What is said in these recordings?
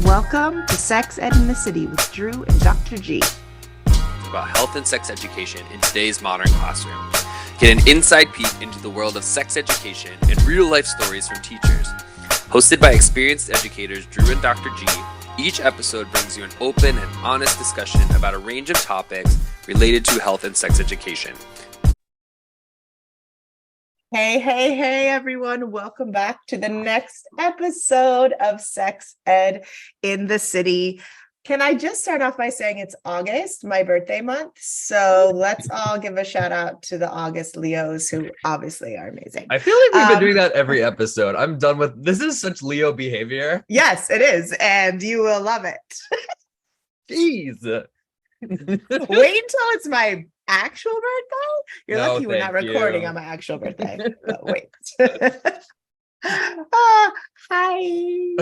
Welcome to Sex Ed in the City with Drew and Dr. G. About health and sex education in today's modern classroom. Get an inside peek into the world of sex education and real-life stories from teachers. Hosted by experienced educators Drew and Dr. G, each episode brings you an open and honest discussion about a range of topics related to health and sex education. Hey, everyone. Welcome back to the next episode of Sex Ed in the City. Can I just start off by saying it's August, my birthday month. So let's all give a shout out to the August Leos who obviously are amazing. I feel like we've been doing that every episode. I'm done with this. Is such Leo behavior. Yes, it is. And you will love it. Jeez. Wait until it's my actual birthday. You're No, lucky we're not thank recording you. on my actual birthday. But wait. Hi.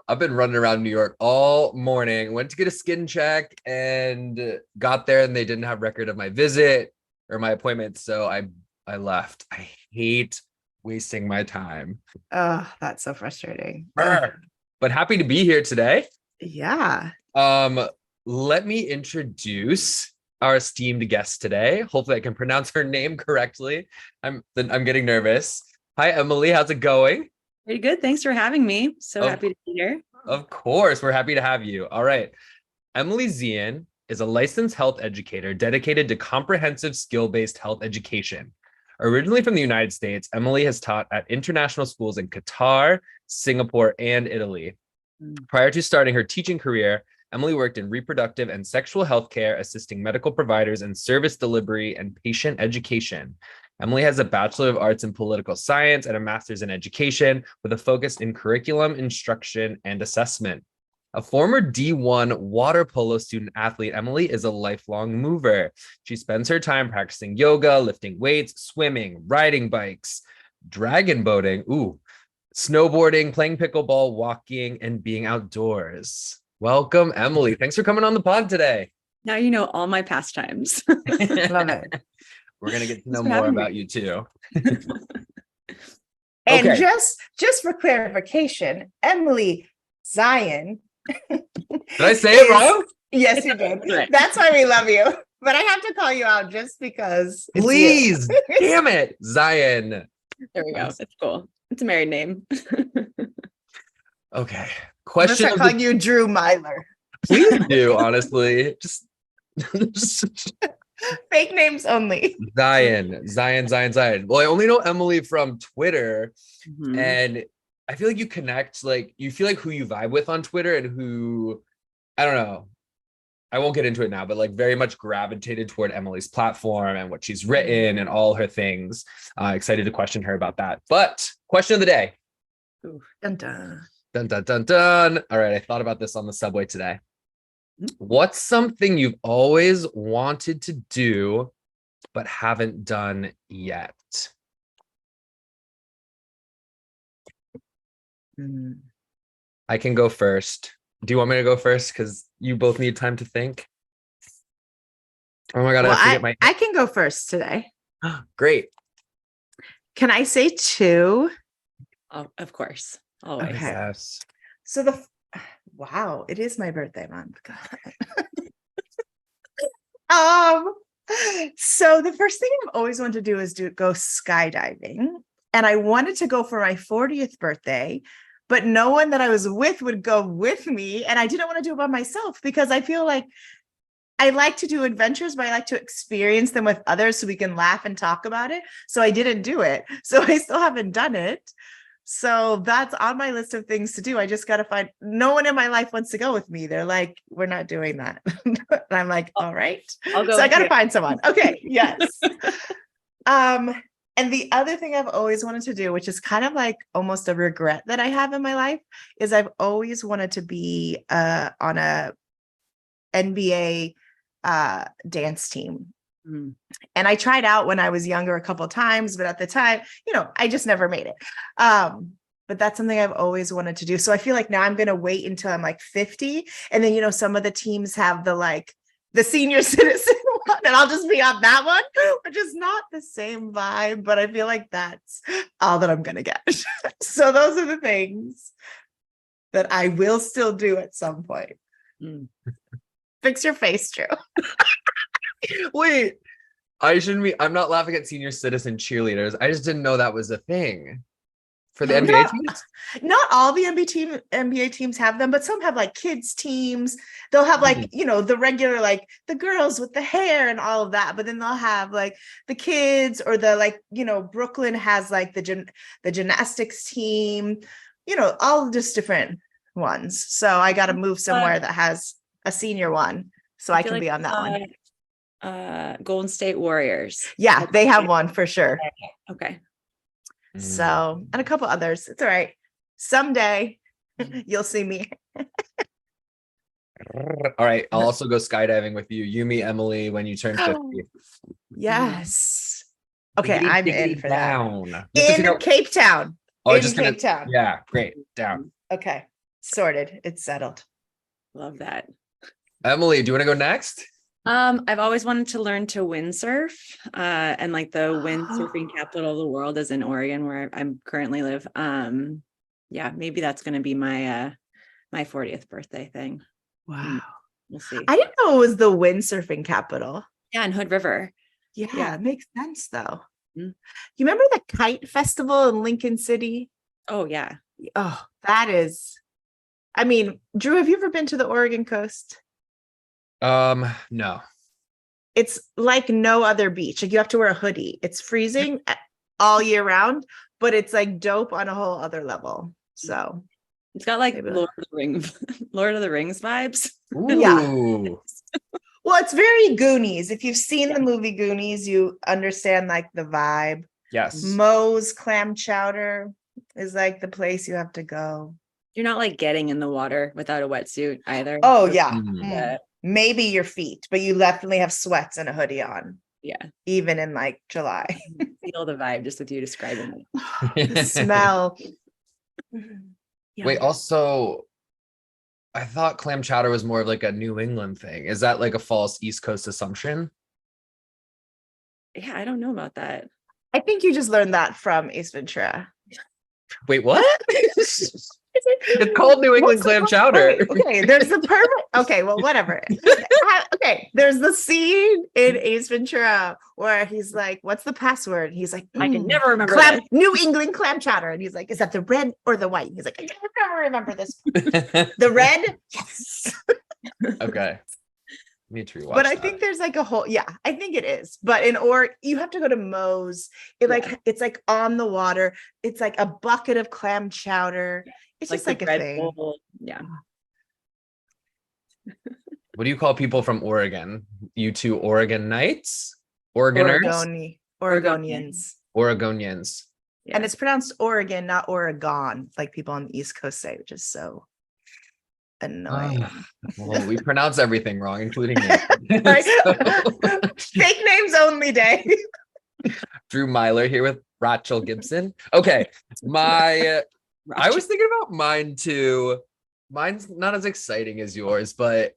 I've been running around New York all morning. Went to get a skin check and got there and they didn't have record of my visit or my appointment. So I left. I hate wasting my time. Oh, that's so frustrating. But happy to be here today. Yeah. Let me introduce our esteemed guest today. Hopefully I can pronounce her name correctly. I'm getting nervous. Hi, Emily. How's it going? Very good. Thanks for having me. So happy to be here. Of course, we're happy to have you. All right. Emily Zien is a licensed health educator dedicated to comprehensive skill-based health education. Originally from the United States, Emily has taught at international schools in Qatar, Singapore, and Italy. Prior to starting her teaching career, Emily worked in reproductive and sexual health care, assisting medical providers in service delivery and patient education. Emily has a Bachelor of Arts in Political Science and a Master's in Education with a focus in curriculum, instruction, and assessment. A former D1 water polo student athlete, Emily is a lifelong mover. She spends her time practicing yoga, lifting weights, swimming, riding bikes, dragon boating, snowboarding, playing pickleball, walking, and being outdoors. Welcome, Emily. Thanks for coming on the pod today. Now you know all my pastimes. Love it. We're going to get to know more about you too. And Okay. just for clarification, Emily Zien. Did I say it wrong? Yes, you did. Right. That's why we love you. But I have to call you out just because. it's you. Please. Damn it. Zion. There we go. It's cool. It's a married name. Okay. I'm gonna Question start of calling the, you Drew Myler. please do, honestly. Just Fake names only. Zion. Well, I only know Emily from Twitter, Mhm. and I feel like you connect, like you feel like who you vibe with on Twitter and who, I don't know. I won't get into it now, but like very much gravitated toward Emily's platform and what she's written and all her things. Excited to question her about that. But question of the day. Ooh. Dun, dun. Dun, dun, dun, dun. All right. I thought about this on the subway today. What's something you've always wanted to do, but haven't done yet? Mm. I can go first. Do you want me to go first? Because you both need time to think. Oh my God. Well, I forget my. I can go first today. Great. Can I say two? Oh, of course. Always. Okay. Yes. So wow, it is my birthday month. God. So the first thing I've always wanted to do is go skydiving. And I wanted to go for my 40th birthday, but no one that I was with would go with me. And I didn't want to do it by myself because I feel like I like to do adventures, but I like to experience them with others so we can laugh and talk about it. So I didn't do it. So I still haven't done it. So that's on my list of things to do. I just got to find, no one in my life wants to go with me. They're like, we're not doing that. And I'm like, all right. I'll go So I with got to you. find someone. Okay. Yes. And the other thing I've always wanted to do, which is kind of like almost a regret that I have in my life, is I've always wanted to be on a NBA dance team. Mm. And I tried out when I was younger a couple of times, but at the time, I just never made it. But that's something I've always wanted to do. So I feel like now I'm going to wait until I'm like 50. And then, some of the teams have the senior citizen one, and I'll just be on that one, which is not the same vibe, but I feel like that's all that I'm going to get. So those are the things. that I will still do at some point. Mm. Fix your face, Drew. Wait, I'm not laughing at senior citizen cheerleaders. I just didn't know that was a thing for the NBA Not, teams. not all the NBA teams have them, but some have like kids teams. They'll have like, the regular, like the girls with the hair and all of that. But then they'll have like the kids or the like, Brooklyn has like the gymnastics team, all just different ones. So I got to move somewhere that has a senior one so I feel can like, be on that one. Golden State Warriors. Yeah, they have one for sure. Okay. So, and a couple others. It's all right. Someday you'll see me. All right. I'll also go skydiving with you. You, me, Emily, when you turn 50. Yes. Okay, Diggity, I'm diggity in for down. that. You have to figure In out- Cape Town. Oh, In just Cape Town. Yeah, great. Down. Okay. Sorted. It's settled. Love that. Emily, do you want to go next? I've always wanted to learn to windsurf, and like the windsurfing capital of the world is in Oregon, where I'm currently live. Yeah, maybe that's going to be my 40th birthday thing. Wow. We'll see. I didn't know it was the windsurfing capital. Yeah, in Hood River. Yeah, it makes sense though. Mm. You remember the kite festival in Lincoln City? Oh yeah. Oh, that is. I mean, Drew, have you ever been to the Oregon coast? No. It's like no other beach. Like you have to wear a hoodie. It's freezing all year round, but it's like dope on a whole other level. So it's got like maybe. Lord of the Rings vibes. Ooh. Yeah. Well, it's very Goonies. If you've seen the movie Goonies, you understand like the vibe. Yes. Moe's clam chowder is like the place you have to go. You're not like getting in the water without a wetsuit either. Oh yeah. Mm. Maybe your feet, but you definitely have sweats and a hoodie on. Yeah. Even in like July. Feel the vibe just with you describing it. The smell. Wait, also, I thought clam chowder was more of like a New England thing. Is that like a false East Coast assumption? Yeah, I don't know about that. I think you just learned that from Ace Ventura. Wait, what? It's called New England clam chowder. Okay, there's the perfect. Okay, well, whatever. Okay, there's the scene in Ace Ventura where he's like, "What's the password?" He's like, I can never remember clam, that. New England clam chowder, and he's like, "Is that the red or the white?" He's like, "I can never remember this." The red, yes. Okay. Need to rewatch But I that. think there's like a whole, I think it is. But you have to go to Moe's. It's like on the water. It's like a bucket of clam chowder. It's just like a Red thing. Bull. Yeah. What do you call people from Oregon? You two Oregonites? Oregoners? Oregonians. Oregonians. Yeah. And it's pronounced Oregon, not Oregon, like people on the East Coast say, which is so annoying. Well, we pronounce everything wrong, including me. Right? Fake names only day. Drew Myler here with Rachel Gibson. Okay. I was thinking about mine too. Mine's not as exciting as yours, but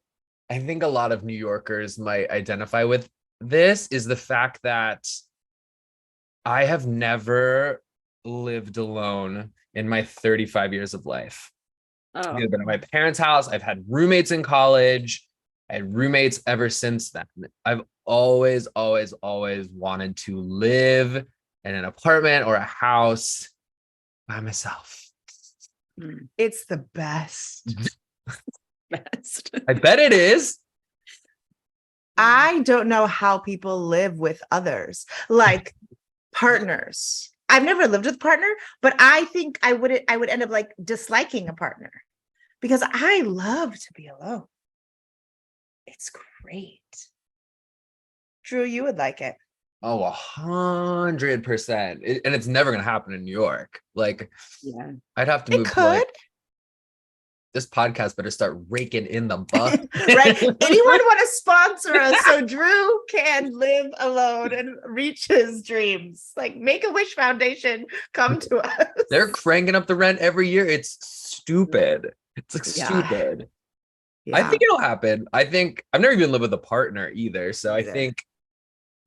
I think a lot of New Yorkers might identify with this is the fact that I have never lived alone in my 35 years of life. Oh. I've been at my parents' house. I've had roommates in college. I had roommates ever since then. I've always wanted to live in an apartment or a house by myself. It's the best. Best. I bet it is. I don't know how people live with others, like partners. I've never lived with a partner, but I think I would end up like disliking a partner because I love to be alone. It's great. Drew, you would like it. Oh, 100%. And it's never gonna happen in New York. Like, Yeah. I'd have to It move to, could. like, this podcast better start raking in the buck. Right? Anyone want to sponsor us so Drew can live alone and reach his dreams? Like Make-A-Wish Foundation, come to us. They're cranking up the rent every year. It's stupid. It's like Yeah. stupid. I think it'll happen. I think I've never even lived with a partner either. So I think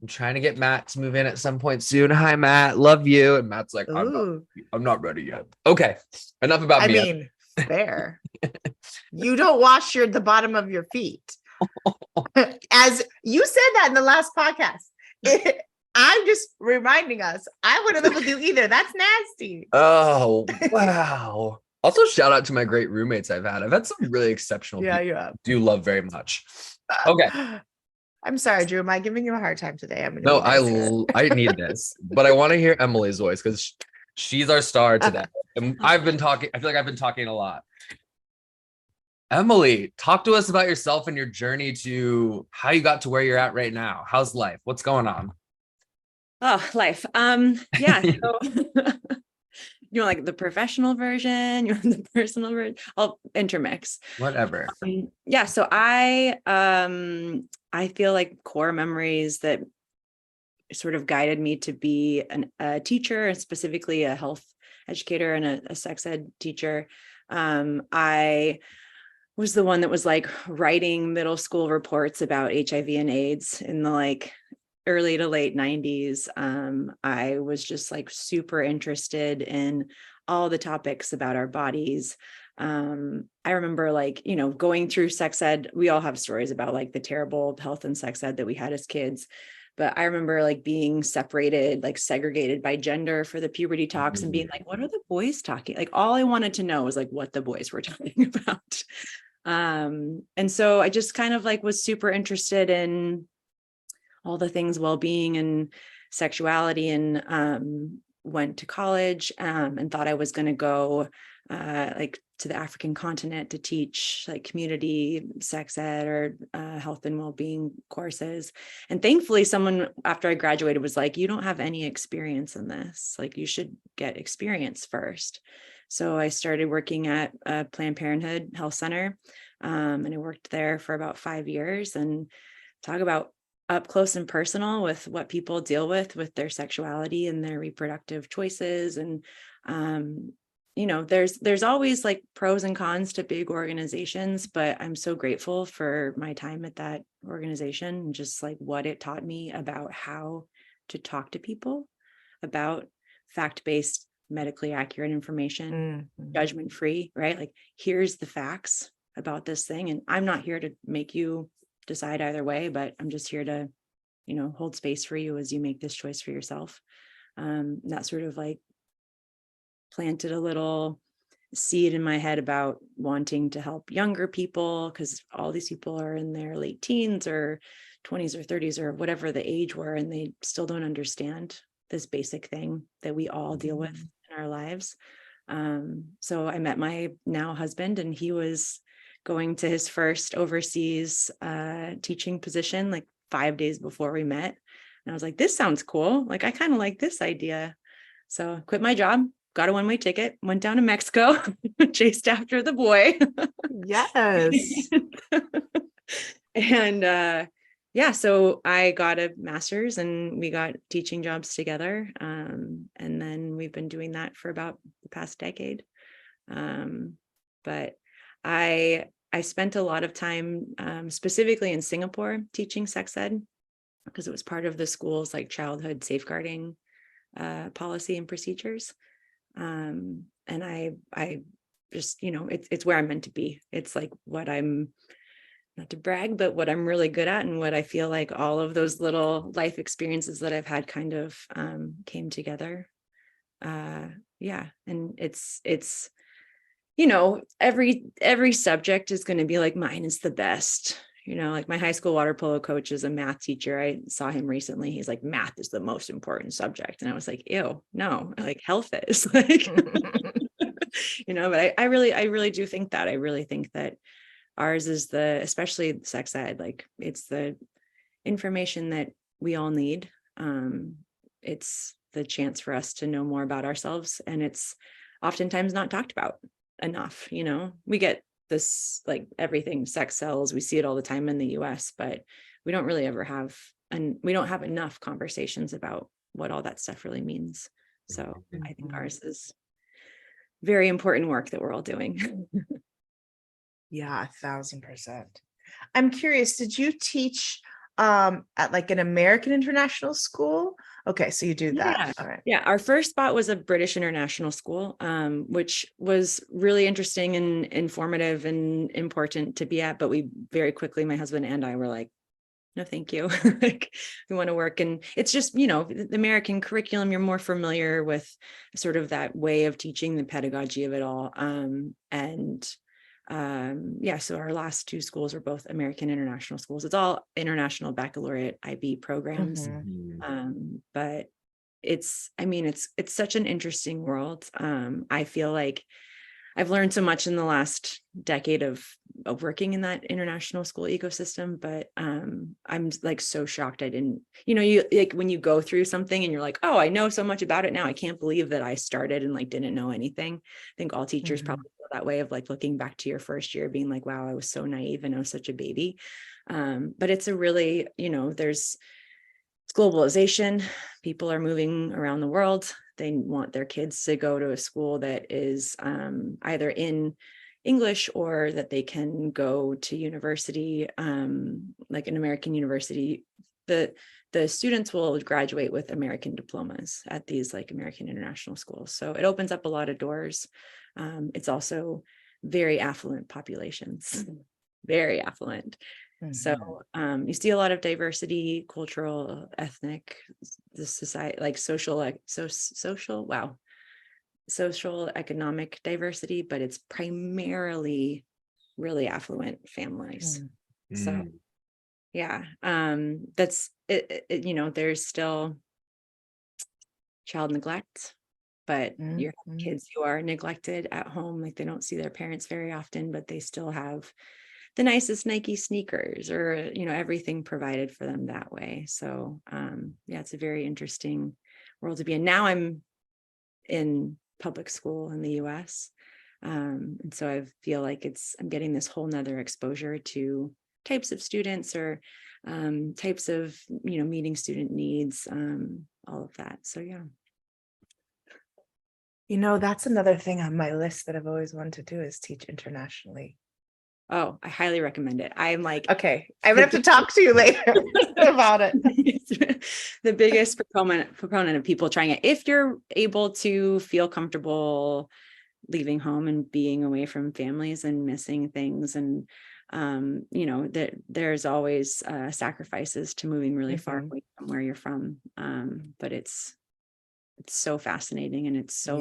I'm trying to get Matt to move in at some point soon. Hi, Matt. Love you. And Matt's like, I'm not ready yet. Okay. Enough about me. I mean, Fair. You don't wash the bottom of your feet. As you said that in the last podcast. I'm just reminding us, I wouldn't live with you either. That's nasty. Oh, wow. Also, shout out to my great roommates I've had. I've had some really exceptional Yeah, people you have. I do love very much. Okay. I'm sorry, Drew. Am I giving you a hard time today? I'm gonna No, be nice here. I need this, but I want to hear Emily's voice because she's our star today. And I feel like I've been talking a lot. Emily, talk to us about yourself and your journey to how you got to where you're at right now. How's life? What's going on? Oh, life. Yeah. So you want like the professional version, you want the personal version, I'll intermix. Whatever. Yeah. So I feel like core memories that sort of guided me to be a teacher, and specifically a health educator and a sex ed teacher. I was the one that was like writing middle school reports about HIV and AIDS in the like early to late 90s. I was just like super interested in all the topics about our bodies. I remember like, going through sex ed, we all have stories about like the terrible health and sex ed that we had as kids. But I remember like being separated, like segregated by gender for the puberty talks and being like, what are the boys talking? Like all I wanted to know was like what the boys were talking about. And so I just kind of like was super interested in all the things well-being and sexuality, and went to college and thought I was going to go like to the African continent to teach like community sex ed or health and well-being courses. And thankfully someone after I graduated was like, you don't have any experience in this. Like you should get experience first. So I started working at a Planned Parenthood Health Center, and I worked there for about 5 years, and talk about up close and personal with what people deal with their sexuality and their reproductive choices. And, there's always like pros and cons to big organizations, but I'm so grateful for my time at that organization and just like what it taught me about how to talk to people about fact-based, medically accurate information, judgment-free, right? Like, here's the facts about this thing. And I'm not here to make you decide either way, but I'm just here to, hold space for you as you make this choice for yourself. That sort of like planted a little seed in my head about wanting to help younger people, because all these people are in their late teens or 20s or 30s or whatever the age were, and they still don't understand this basic thing that we all deal with in our lives. So I met my now husband, and he was going to his first overseas teaching position like 5 days before we met. And I was like, this sounds cool. Like, I kind of like this idea. So I quit my job, got a one-way ticket, went down to Mexico, chased after the boy. Yes. And yeah, so I got a master's and we got teaching jobs together. And then we've been doing that for about the past decade. But I spent a lot of time specifically in Singapore teaching sex ed, because it was part of the school's like childhood safeguarding policy and procedures. And I just, it's where I'm meant to be. It's like what I'm, not to brag, but what I'm really good at, and what I feel like all of those little life experiences that I've had kind of came together. Yeah. And it's, every subject is going to be like, mine is the best. Like my high school water polo coach is a math teacher. I saw him recently. He's like, math is the most important subject. And I was like, ew, no, like health is like, but I really do think that. I really think that ours is especially sex ed, like it's the information that we all need. It's the chance for us to know more about ourselves. And it's oftentimes not talked about enough. We get this, like everything sex sells, we see it all the time in the US, but we don't really ever have, and we don't have enough conversations about what all that stuff really means. So I think ours is very important work that we're all doing. Yeah, 1,000%. I'm curious, did you teach at like an American international school. Okay, so you do that. Yeah. All right. Yeah. Our first spot was a British international school, which was really interesting and informative and important to be at. But we very quickly, my husband and I were like, no, thank you. Like, we want to work. And it's just, the American curriculum, you're more familiar with sort of that way of teaching, the pedagogy of it all. So our last two schools were both American international schools. It's all international baccalaureate IB programs. But it's such an interesting world. I feel like I've learned so much in the last decade of working in that international school ecosystem, but I'm like so shocked I didn't, you like when you go through something and you're like, oh, I know so much about it now. I can't believe that I started and like didn't know anything. I think all teachers probably feel that way of like looking back to your first year being like, wow, I was so naive and I was such a baby. But it's a really, there's globalization. People are moving around the world. They want their kids to go to a school that is either in English or that they can go to university, like an American university. The students will graduate with American diplomas at these like American international schools. So it opens up a lot of doors. It's also very affluent populations, very affluent. So you see a lot of diversity, cultural, ethnic, the society, like social economic diversity, but it's primarily really affluent families. So yeah, that's it. There's still child neglect, but you have kids who are neglected at home, like they don't see their parents very often, but they still have the nicest Nike sneakers or, everything provided for them that way. So, it's a very interesting world to be in. Now I'm in public school in the US. And so I feel like I'm getting this whole nother exposure to types of students or types of, meeting student needs, all of that. So, yeah. That's another thing on my list that I've always wanted to do is teach internationally. Oh, I highly recommend it. I'm like, okay, I'm gonna have to talk to you later about it. The biggest proponent of people trying it. If you're able to feel comfortable leaving home and being away from families and missing things, and that there's always sacrifices to moving really far away from where you're from. But it's so fascinating and it's so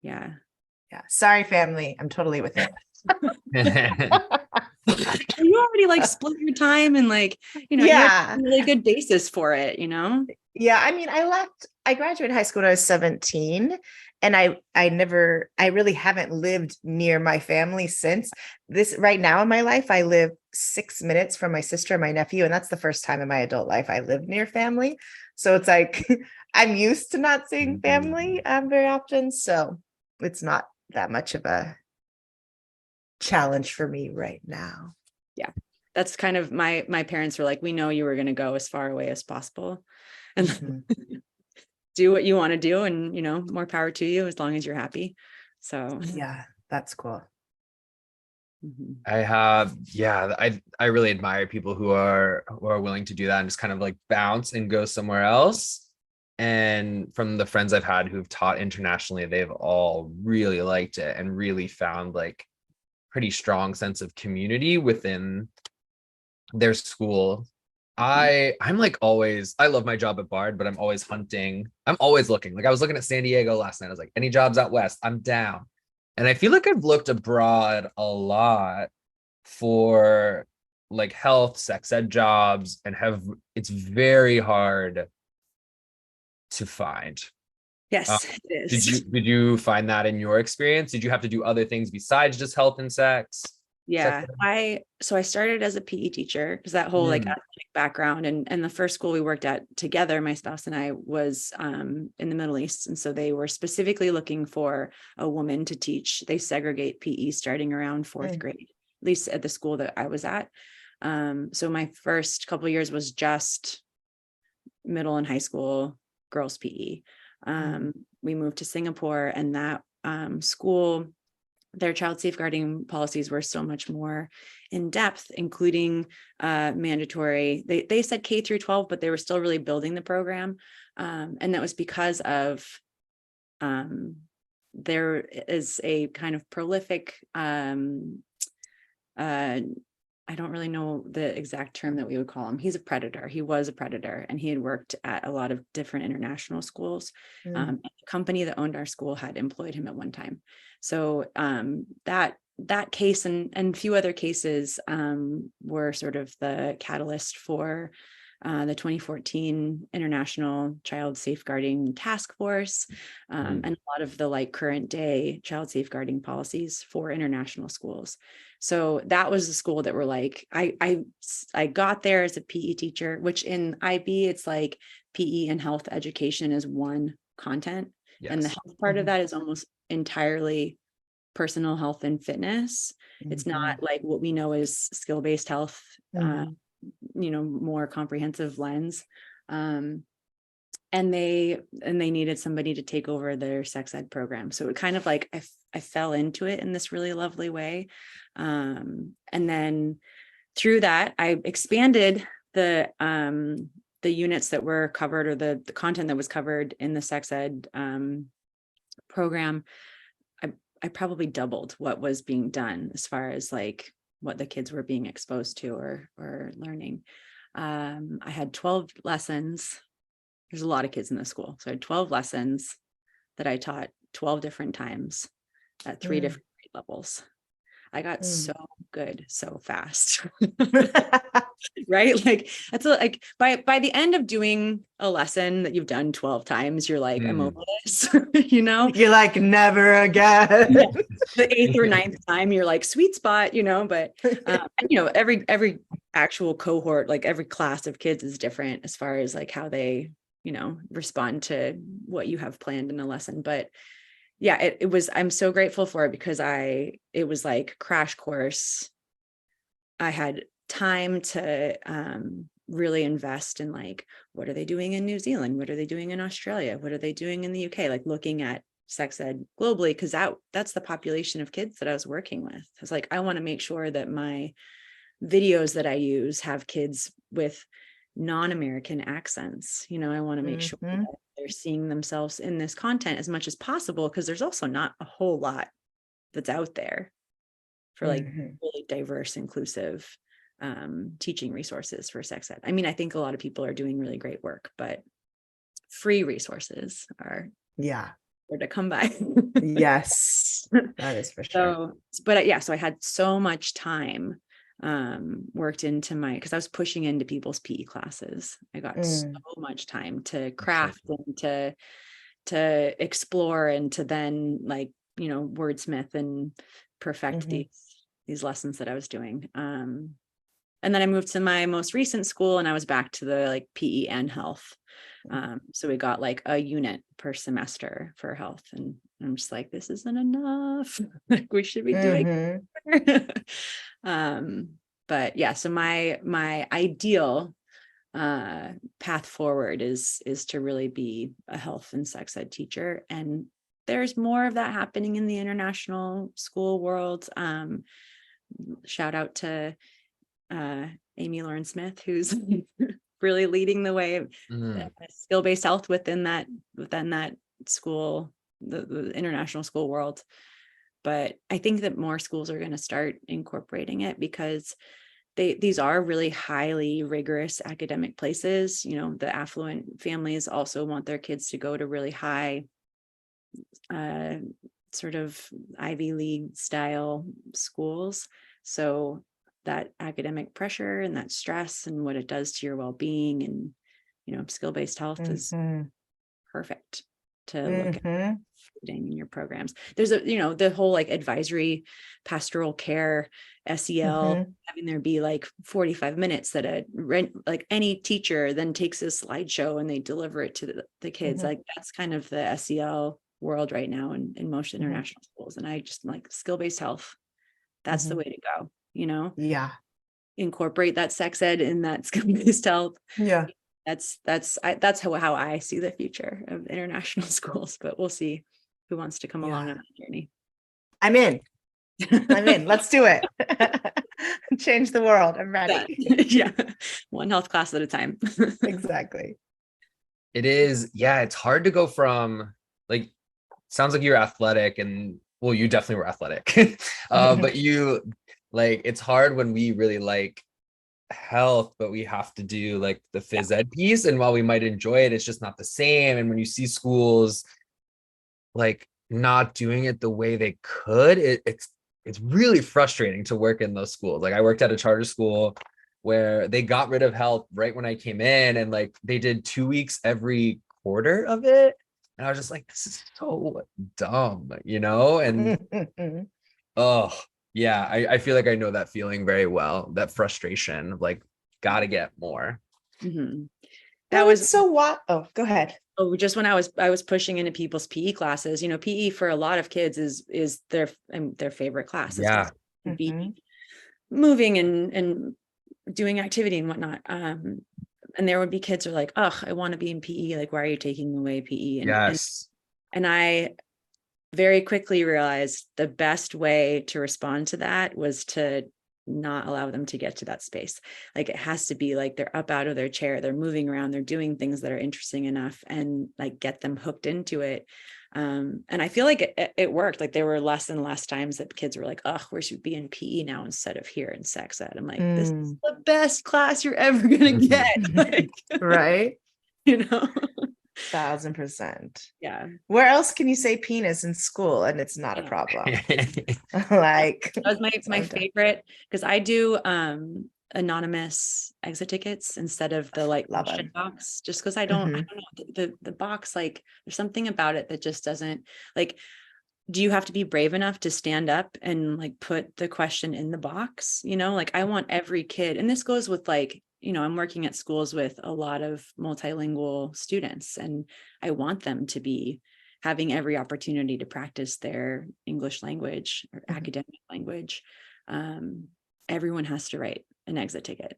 yeah. Sorry, family. I'm totally with it. You already like split your time and like, you have a really good basis for it, Yeah. I mean, I graduated high school when I was 17 and I really haven't lived near my family since. This right now in my life. I live 6 minutes from my sister and my nephew. And that's the first time in my adult life I lived near family. So it's like, I'm used to not seeing family very often. So it's not that much of a challenge for me right now. Yeah, that's kind of my parents were like, we know you were going to go as far away as possible and do what you want to do, and more power to you as long as you're happy. So yeah, that's cool. I really admire people who are willing to do that and just kind of like bounce and go somewhere else. And from the friends I've had who've taught internationally, they've all really liked it and really found like pretty strong sense of community within their school. I'm like always, I love my job at Bard, but I'm always hunting. I'm always looking. Like I was looking at San Diego last night. I was like, any jobs out west, I'm down. And I feel like I've looked abroad a lot for like health, sex ed jobs, and it's very hard to find. Yes, it is. Did you find that in your experience? Did you have to do other things besides just health and sex? Yeah, I started as a PE teacher because that whole like athletic background, and the first school we worked at together, my spouse and I, was in the Middle East, and so they were specifically looking for a woman to teach. They segregate PE starting around fourth grade, at least at the school that I was at. So my first couple of years was just middle and high school girls PE. We moved to Singapore, and that school their child safeguarding policies were so much more in depth, including mandatory. They said K through 12, but they were still really building the program. And that was because of there is a kind of prolific, I don't really know the exact term that we would call him. He's a predator. He was a predator, and he had worked at a lot of different international schools. And the company that owned our school had employed him at one time. So that case and a few other cases were sort of the catalyst for the 2014 International Child Safeguarding Task Force, and a lot of the like current day child safeguarding policies for international schools. So that was the school that were like, I got there as a PE teacher, which in IB, it's like PE and health education is one content. Yes. And the health part of that is almost entirely personal health and fitness. It's not like what we know as skill-based health, more comprehensive lens. And they needed somebody to take over their sex ed program. So it kind of like, I fell into it in this really lovely way. And then through that, I expanded the units that were covered, or the content that was covered in the sex ed program. I probably doubled what was being done as far as like what the kids were being exposed to or learning. I had 12 lessons. There's a lot of kids in the school. So I had 12 lessons that I taught 12 different times at 3 different grade levels. I got so good so fast. Right? Like that's like by the end of doing a lesson that you've done 12 times, you're like, I'm over this, You're like, never again. Yeah. The 8th or 9th time, you're like, sweet spot, but every actual cohort, like every class of kids is different as far as like how they, respond to what you have planned in a lesson. But yeah, it was, I'm so grateful for it because it was like crash course. I had time to really invest in like, what are they doing in New Zealand? What are they doing in Australia? What are they doing in the UK? Like looking at sex ed globally, because that's the population of kids that I was working with. I was like, I want to make sure that my videos that I use have kids with non-American accents. I want to make sure that they're seeing themselves in this content as much as possible, because there's also not a whole lot that's out there for like really diverse, inclusive teaching resources for sex ed. I mean, I think a lot of people are doing really great work, but free resources are where to come by. Yes, that is for sure. So I had so much time worked into because I was pushing into people's PE classes. I got so much time to craft and to explore and to then like, wordsmith and perfect these lessons that I was doing. And then I moved to my most recent school and I was back to the like PE and health. So we got like a unit per semester for health, and I'm just like, this isn't enough. Like we should be doing but yeah, so my ideal path forward is to really be a health and sex ed teacher, and there's more of that happening in the international school world. Shout out to Amy Lauren Smith, who's really leading the way of skill-based health within that school, the international school world. But I think that more schools are going to start incorporating it, because these are really highly rigorous academic places. The affluent families also want their kids to go to really high sort of Ivy League style schools. So that academic pressure and that stress and what it does to your well-being and skill-based health is perfect to look at in your programs. There's the whole like advisory pastoral care SEL, having there be like 45 minutes that like any teacher then takes a slideshow and they deliver it to the kids. Like that's kind of the SEL world right now in most international schools. And I just like skill-based health. That's the way to go. Incorporate that sex ed in that skill-based health. That's how I see the future of international schools, but we'll see who wants to come along on that journey. I'm in. I'm in. Let's do it. Change the world. I'm ready. Yeah. One health class at a time. Exactly. It is, yeah, it's hard to go from like, sounds like you're athletic and well, you definitely were athletic. But you like, it's hard when we really like health, but we have to do like the phys ed piece. And while we might enjoy it, it's just not the same. And when you see schools like not doing it the way they could, it's really frustrating to work in those schools. Like I worked at a charter school where they got rid of health right when I came in, and like they did 2 weeks every quarter of it. And I was just like, this is so dumb, you know? And oh yeah, I feel like I know that feeling very well, that frustration of like, gotta get more. Mhm. That That was was so what? Oh, go ahead. just when I was pushing into people's PE classes. PE for a lot of kids is their favorite class. Is Yeah. to be Mhm. moving and doing activity and whatnot. And there would be kids who are like, "Oh, I want to be in PE. Like, why are you taking away PE?" Yes. And I very quickly realized the best way to respond to that was to not allow them to get to that space. Like it has to be like they're up out of their chair, they're moving around, they're doing things that are interesting enough, and like get them hooked into it. And I feel like it worked. Like there were less and less times that kids were like, "Oh, we should be in PE now instead of here in sex ed." I'm like, this is the best class you're ever gonna get. Like, Right? you know? 1000%. Yeah. Where else can you say penis in school and it's not a problem? Like That was my sometimes. favorite, because I do anonymous exit tickets instead of the like Love question them. box, just because I don't know the box, like there's something about it that just doesn't like, do you have to be brave enough to stand up and like put the question in the box? Like I want every kid, and this goes with like, I'm working at schools with a lot of multilingual students, and I want them to be having every opportunity to practice their English language or academic language. Everyone has to write an exit ticket.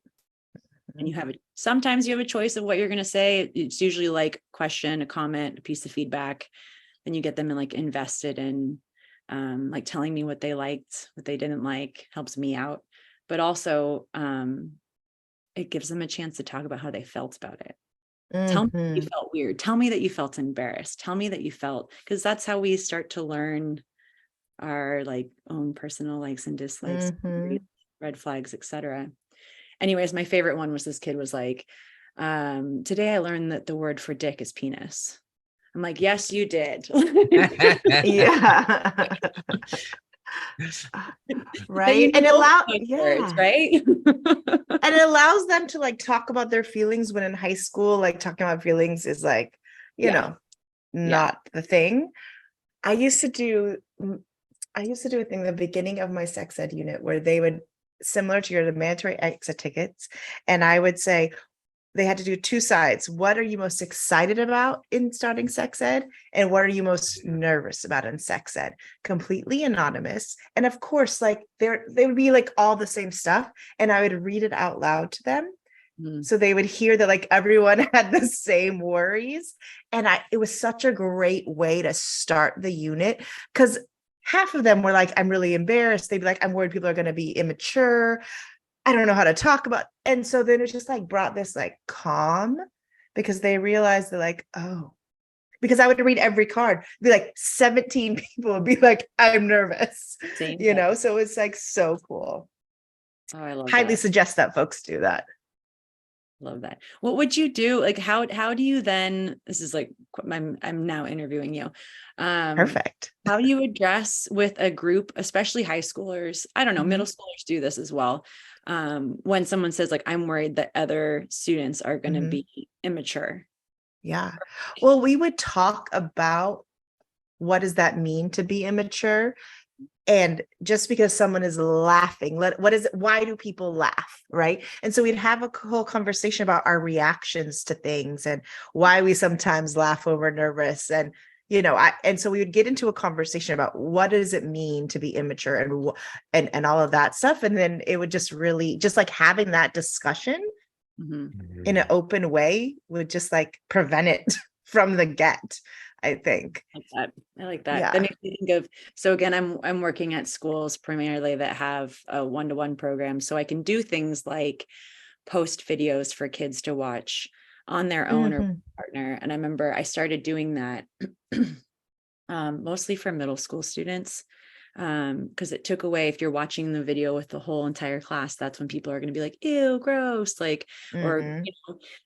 And sometimes you have a choice of what you're going to say. It's usually like question, a comment, a piece of feedback. Then you get them in like invested in like telling me what they liked, what they didn't like, helps me out. But also it gives them a chance to talk about how they felt about it. Tell me that you felt weird. Tell me that you felt embarrassed. Tell me that you felt, because that's how we start to learn our like own personal likes and dislikes, red flags, etc. Anyways, my favorite one was this kid was like, today I learned that the word for dick is penis. I'm like, yes, you did. Yeah. Right. And words, right? And it allows them to like talk about their feelings when in high school, like talking about feelings is like, not the thing. I used to do a thing in the beginning of my sex ed unit where they would, similar to your mandatory exit tickets, and I would say, they had to do two sides. What are you most excited about in starting sex ed? And what are you most nervous about in sex ed? Completely anonymous. And of course, like they would be like all the same stuff. And I would read it out loud to them. So they would hear that like everyone had the same worries. And it was such a great way to start the unit, because half of them were like, I'm really embarrassed. They'd be like, I'm worried people are going to be immature. I don't know how to talk about. And so then it just like brought this like calm, because they realized they're like, oh, because I would read every card, be like 17 people would be like, I'm nervous, so it's like so cool. Oh, I love Highly that. suggest that folks do that. Love that. What would you do? Like, how do you then, this is like, I'm now interviewing you. Perfect. How do you address with a group, especially high schoolers? I don't know, middle schoolers do this as well. When someone says like, I'm worried that other students are going to be immature. Yeah. Well, we would talk about what does that mean to be immature? And just because someone is laughing, why do people laugh? Right. And so we'd have a whole conversation about our reactions to things and why we sometimes laugh over nervous. And, and so we would get into a conversation about what does it mean to be immature and all of that stuff. And then it would just really, just like having that discussion in an open way would just like prevent it from the get. I think. I like that. Yeah. That makes me think of, so again, I'm working at schools primarily that have a one-to-one program. So I can do things like post videos for kids to watch on their own or partner. And I remember I started doing that mostly for middle school students. Because it took away, if you're watching the video with the whole entire class, that's when people are going to be like, ew, gross, like, or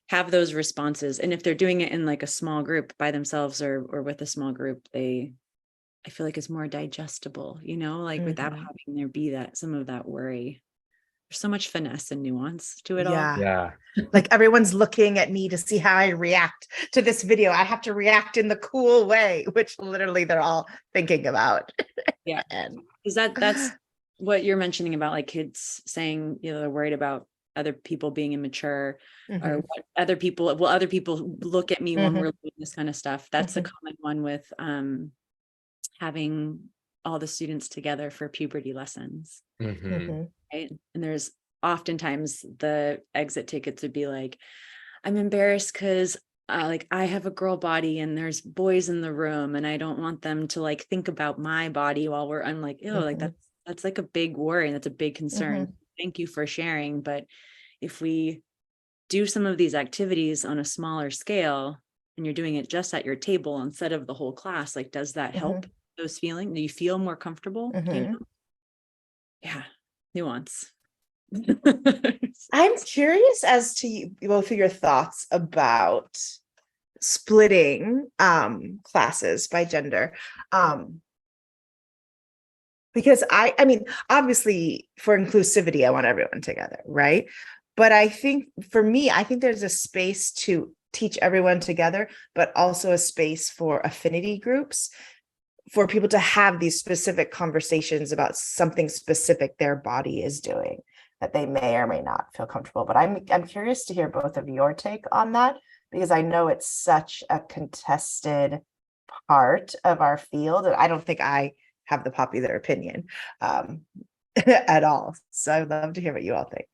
have those responses. And if they're doing it in like a small group by themselves or with a small group, I feel like it's more digestible, like without having there be some of that worry. There's so much finesse and nuance to it all. Yeah. Like everyone's looking at me to see how I react to this video. I have to react in the cool way, which literally they're all thinking about. Yeah. Is that's what you're mentioning about like kids saying, they're worried about other people being immature or what other people look at me when we're doing this kind of stuff. That's a common one with having all the students together for puberty lessons. Right. And there's oftentimes the exit tickets would be like, I'm embarrassed because like I have a girl body and there's boys in the room and I don't want them to like think about my body while I'm like, ew, like that's like a big worry and that's a big concern. Thank you for sharing. But if we do some of these activities on a smaller scale and you're doing it just at your table instead of the whole class, like, does that help those feelings? Do you feel more comfortable? Yeah. Nuance. I'm curious as to both of your thoughts about splitting classes by gender. Because I mean, obviously for inclusivity, I want everyone together, right? But I think for me, I think there's a space to teach everyone together, but also a space for affinity groups, for people to have these specific conversations about something specific their body is doing that they may or may not feel comfortable. But I'm curious to hear both of your take on that, because I know it's such a contested part of our field, and I don't think I have the popular opinion at all. So I'd love to hear what you all think.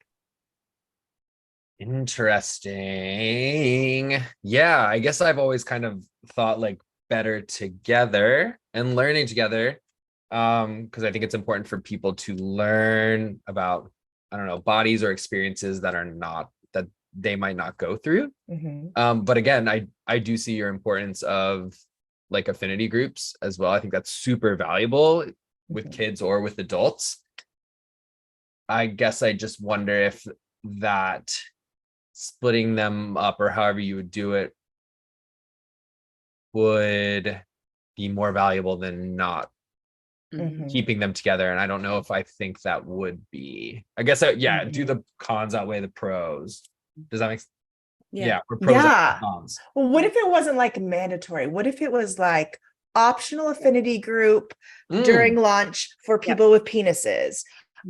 Interesting. Yeah, I guess I've always kind of thought like better together and learning together, because I think it's important for people to learn about, I don't know, bodies or experiences that they might not go through. But again, I do see your importance of like affinity groups as well. I think that's super valuable with kids or with adults. I guess I just wonder if that splitting them up or however you would do it would be more valuable than not keeping them together. And I don't know if I think that would be, I guess, do the cons outweigh the pros? Does that make sense? Yeah. Pros and cons. Well, what if it wasn't like mandatory? What if it was like optional affinity group during lunch for people with penises?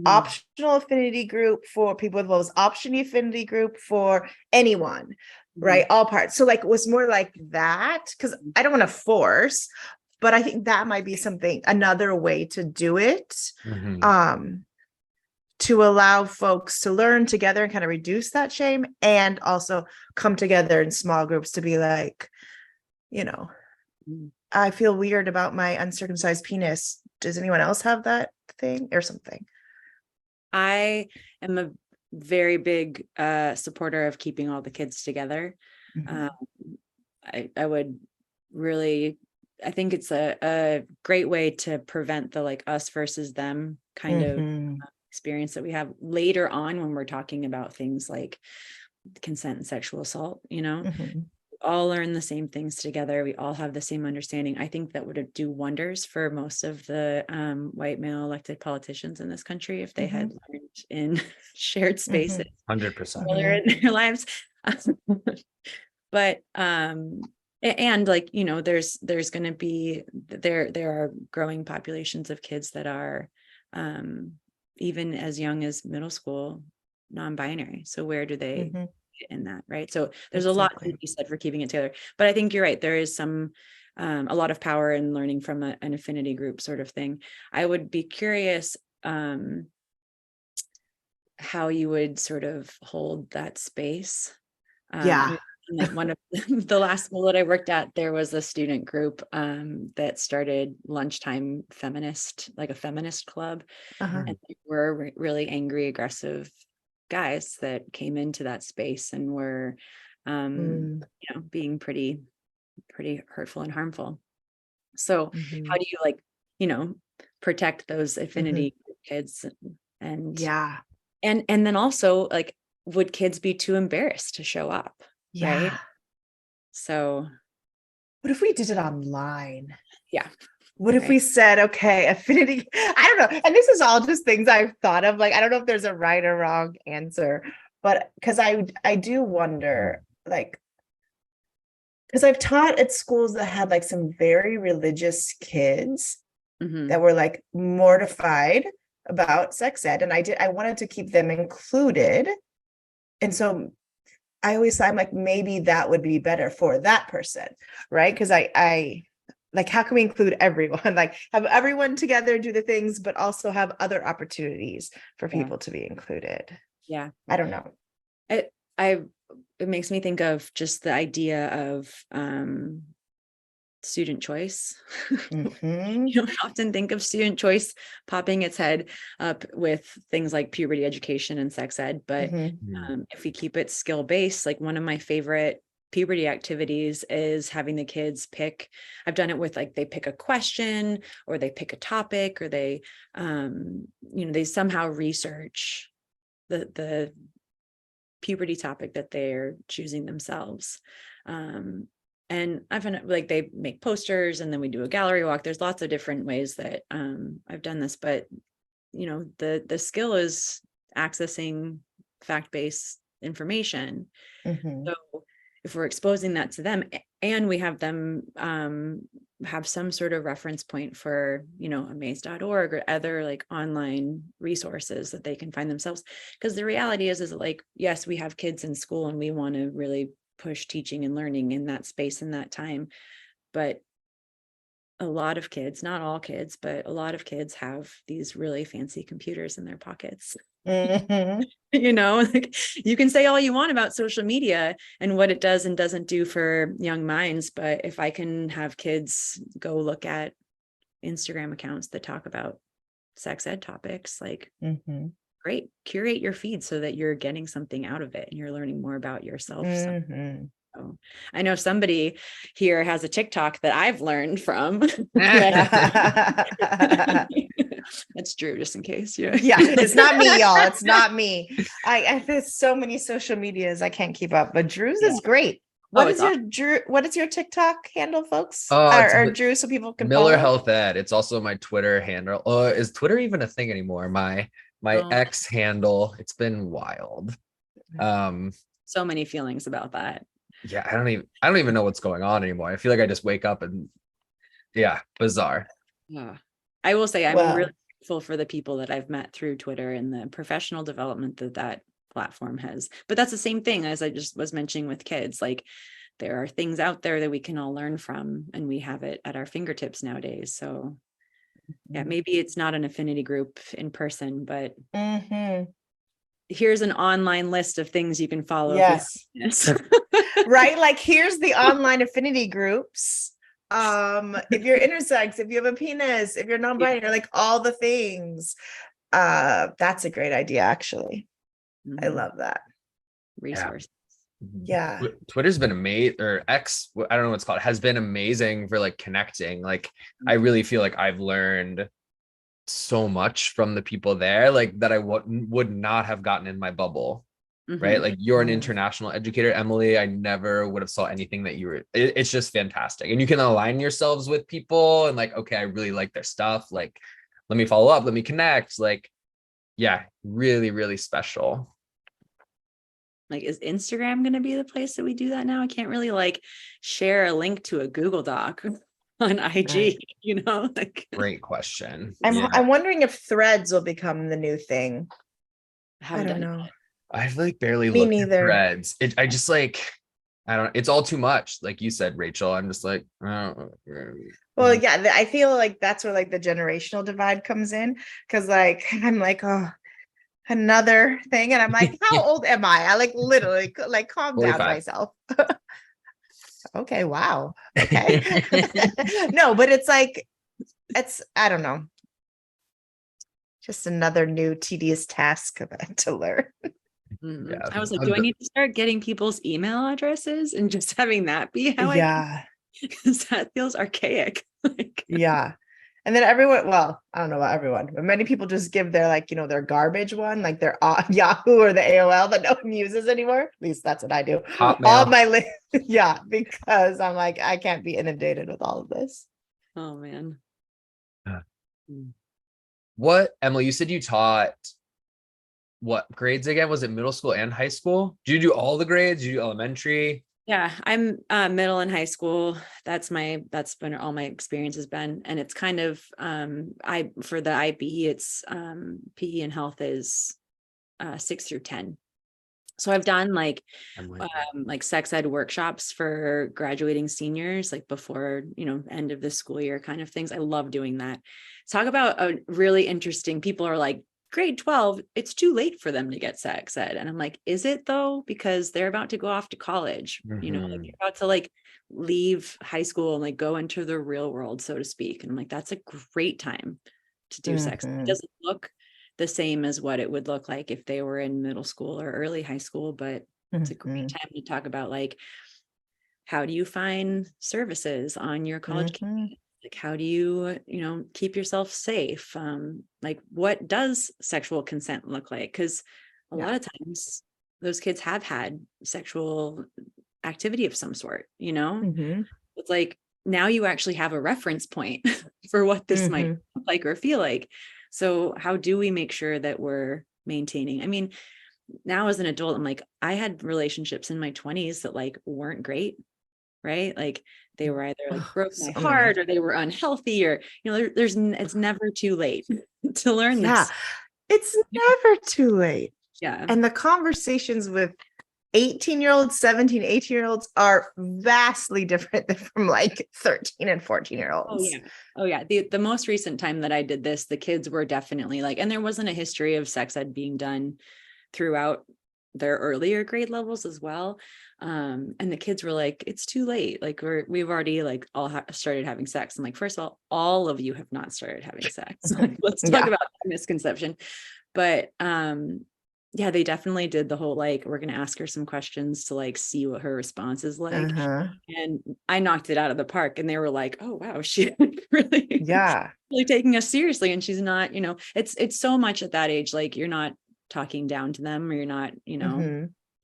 Optional affinity group for people with vulvas, optional affinity group for anyone, right? All parts. So like it was more like that, because I don't want to force, but I think that might be another way to do it, to allow folks to learn together and kind of reduce that shame, and also come together in small groups to be like, I feel weird about my uncircumcised penis. Does anyone else have that thing or something? I am a very big supporter of keeping all the kids together. I would really, I think it's a great way to prevent the like us versus them kind of experience that we have later on when we're talking about things like consent and sexual assault. We all learn the same things together. We all have the same understanding. I think that would do wonders for most of the white male elected politicians in this country if they had learned in shared spaces 100% earlier in their lives. But and like, there's going to be there are growing populations of kids that are even as young as middle school non-binary. So where do they fit in that, right? So there's a lot to be said for keeping it together. But I think you're right. There is a lot of power in learning from an affinity group sort of thing. I would be curious how you would sort of hold that space. And then one of the last school that I worked at, there was a student group that started lunchtime feminist, like a feminist club. Uh-huh. And they were really angry, aggressive guys that came into that space and were, being pretty hurtful and harmful. So how do you protect those affinity kids and Yeah. and then also like, would kids be too embarrassed to show up? Yeah. Right. So What if we did it online? yeah. What if we said, okay, affinity? I don't know. And this is all just things I've thought of. Like, I don't know if there's a right or wrong answer, but because I do wonder, like, because I've taught at schools that had like some very religious kids that were like mortified about sex ed. And I wanted to keep them included. And so I always thought, I'm like, maybe that would be better for that person, right? Because I like, how can we include everyone? Like, have everyone together do the things, but also have other opportunities for people to be included. Yeah. I don't know. It makes me think of just the idea of student choice. You don't often think of student choice popping its head up with things like puberty education and sex ed, but if we keep it skill based, like one of my favorite puberty activities is having the kids pick. I've done it with like, they pick a question or they pick a topic, or they they somehow research the puberty topic that they're choosing themselves. And I've been like, they make posters and then we do a gallery walk. There's lots of different ways that I've done this, but the skill is accessing fact-based information. So if we're exposing that to them and we have them have some sort of reference point for, amaze.org or other like online resources that they can find themselves. Because the reality is like, yes, we have kids in school and we want to really push teaching and learning in that space in that time. But a lot of kids, not all kids, but a lot of kids have these really fancy computers in their pockets. Like you can say all you want about social media and what it does and doesn't do for young minds, but if I can have kids go look at Instagram accounts that talk about sex ed topics, like great, curate your feed so that you're getting something out of it and you're learning more about yourself. So I know somebody here has a TikTok that I've learned from. That's Drew, just in case. Yeah, it's not me, y'all. It's not me. There's so many social medias I can't keep up, but Drew's is great. What is your TikTok handle, folks? Or Drew, so people can Miller follow? Health Ed. It's also my Twitter handle. Is Twitter even a thing anymore? My X handle. It's been wild. So many feelings about that. Yeah, I don't even know what's going on anymore. I feel like I just wake up and bizarre. Yeah. I will say I'm really grateful for the people that I've met through Twitter and the professional development that platform has. But that's the same thing as I just was mentioning with kids. Like there are things out there that we can all learn from, and we have it at our fingertips nowadays. So yeah, maybe it's not an affinity group in person, but here's an online list of things you can follow. Yes. Right. Like here's the online affinity groups. If you're intersex, if you have a penis, if you're non-binary, like all the things. That's a great idea, actually. I love that. Resource. Yeah. Twitter's been amazing, or X, I don't know what it's called, has been amazing for like connecting. Like I really feel like I've learned so much from the people there, like that I would not have gotten in my bubble. Right, like you're an international educator, Emily. I never would have saw anything that you were. It's just fantastic, and you can align yourselves with people and like, okay, I really like their stuff, like let me follow up, let me connect. Like really, really special. Like, is Instagram going to be the place that we do that now? I can't really like share a link to a Google Doc on IG, like. Great question. I'm wondering if Threads will become the new thing. I don't know. I've like barely looked at Threads. I just like, I don't, it's all too much. Like you said, Rachel, I'm just like, oh. Well, yeah, I feel like that's where like the generational divide comes in. Cause like, I'm like, oh, another thing. And I'm like, how old am I like literally like calm down 45. myself. Okay, wow. Okay. No, but it's like, I don't know, just another new tedious task to learn. Yeah. I was like, do I need to start getting people's email addresses and just having that be how Yeah. because that feels archaic. Like, Yeah. And then everyone, well, I don't know about everyone, but many people just give their like, their garbage one, like their Yahoo or the AOL that no one uses anymore. At least that's what I do. All Hotmail. my yeah, because I'm like, I can't be inundated with all of this. oh man. What, Emily, you said you taught what grades again? Was it middle school and high school? Did you do all the grades? Did you do elementary? Yeah, I'm middle and high school. That's been all my experience has been. And it's kind of for the IB, it's PE and health is 6 through 10. So I've done like sex ed workshops for graduating seniors, like before, end of the school year kind of things. I love doing that. Talk about a really interesting, people are like, grade 12, it's too late for them to get sex ed. And I'm like, is it though? Because they're about to go off to college, like they're about to like leave high school and like go into the real world, so to speak. And I'm like, that's a great time to do sex. It doesn't look the same as what it would look like if they were in middle school or early high school, but it's a great time to talk about like, how do you find services on your college campus? Like, how do you, keep yourself safe? Like, what does sexual consent look like? Because a lot of times those kids have had sexual activity of some sort, It's like, now you actually have a reference point for what this might look like or feel like. So how do we make sure that we're maintaining? I mean, now as an adult, I'm like, I had relationships in my 20s that like weren't great, right? Like they were either like broke my heart or they were unhealthy or, it's never too late to learn this. It's never too late. Yeah. And the conversations with 18-year-olds, 17, 18-year-olds are vastly different than from like 13 and 14-year-olds. Oh yeah. The most recent time that I did this, the kids were definitely like, and there wasn't a history of sex ed being done throughout their earlier grade levels as well. And the kids were like, it's too late. Like we've already like all started having sex. I'm like, first of all of you have not started having sex. Like, let's talk about that misconception. But yeah, they definitely did the whole, like, we're going to ask her some questions to like see what her response is like. And I knocked it out of the park and they were like, oh wow, she really, really taking us seriously. And she's not, it's so much at that age, like you're not talking down to them or you're not,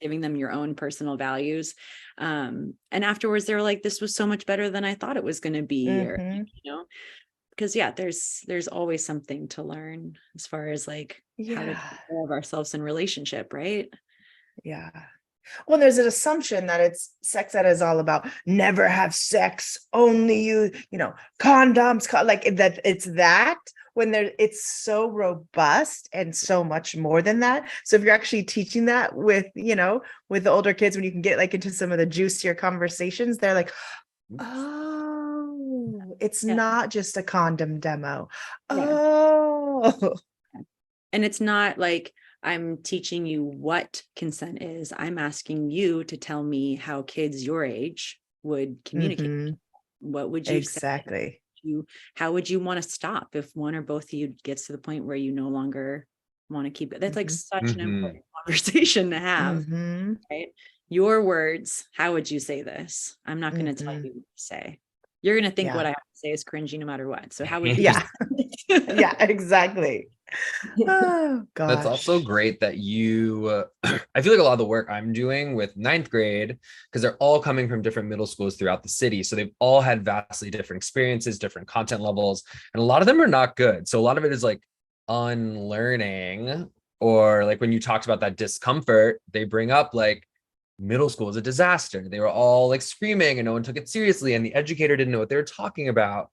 giving them your own personal values. And afterwards they were like, this was so much better than I thought it was going to be, or, because there's always something to learn as far as like how to take care of ourselves in relationship, right? Yeah. Well, there's an assumption that it's sex ed is all about never have sex, only condoms, like that. It's that when it's so robust and so much more than that. So if you're actually teaching that with the older kids, when you can get like into some of the juicier conversations, they're like, oh, it's not just a condom demo. Oh, and it's not like I'm teaching you what consent is. I'm asking you to tell me how kids your age would communicate. What would you say? How would you want to stop if one or both of you gets to the point where you no longer want to keep it? That's like such an important conversation to have, right? Your words, how would you say this? I'm not going to tell you what to say. You're going to think what I have to say is cringy no matter what. So how would you yeah exactly. Oh gosh. That's also great that you I feel like a lot of the work I'm doing with ninth grade, because they're all coming from different middle schools throughout the city, so they've all had vastly different experiences, different content levels, and a lot of them are not good. So a lot of it is like unlearning, or like when you talked about that discomfort, they bring up like middle school is a disaster. They were all like screaming and no one took it seriously and the educator didn't know what they were talking about.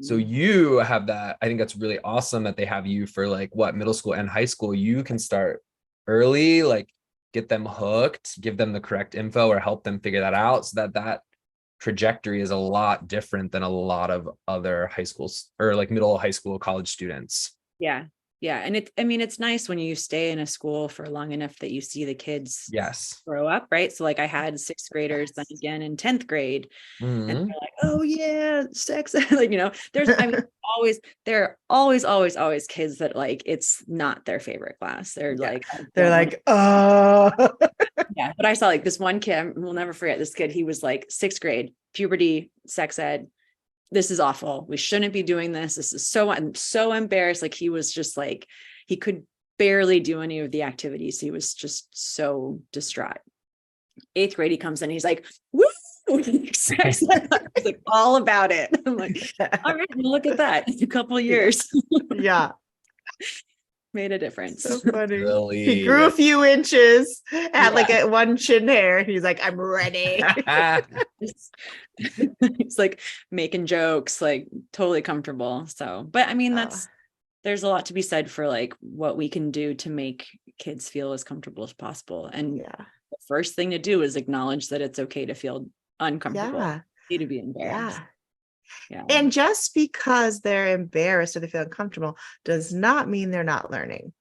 So you have that. I think that's really awesome that they have you for like middle school and high school. You can start early, like get them hooked, give them the correct info or help them figure that out, so that trajectory is a lot different than a lot of other high schools or like middle high school, college students. Yeah. Yeah. And it's nice when you stay in a school for long enough that you see the kids Yes. grow up, right? So like I had sixth graders then Yes. again in 10th grade, and they're Mhm. like, oh yeah, sex. Like, there are always kids that like, it's not their favorite class. They're Yeah. like, I They're don't want like, oh. yeah. But I saw like this one kid, we'll never forget this kid. He was like sixth grade, puberty, sex ed. This is awful. We shouldn't be doing this. I'm so embarrassed. Like he was just like, he could barely do any of the activities. He was just so distraught. Eighth grade, he comes in, he's like, woo! Sex ed. He's like all about it. I'm like, all right, well, look at that. A couple of years Yeah. made a difference. So funny. He Really. grew a few inches, had like Yeah. a one chin hair. He's like, I'm ready. It's like making jokes, like totally comfortable. So, but I mean, there's a lot to be said for like what we can do to make kids feel as comfortable as possible. And Yeah. the first thing to do is acknowledge that it's okay to feel uncomfortable, Yeah. to be embarrassed. Yeah. Yeah. And just because they're embarrassed or they feel uncomfortable does not mean they're not learning.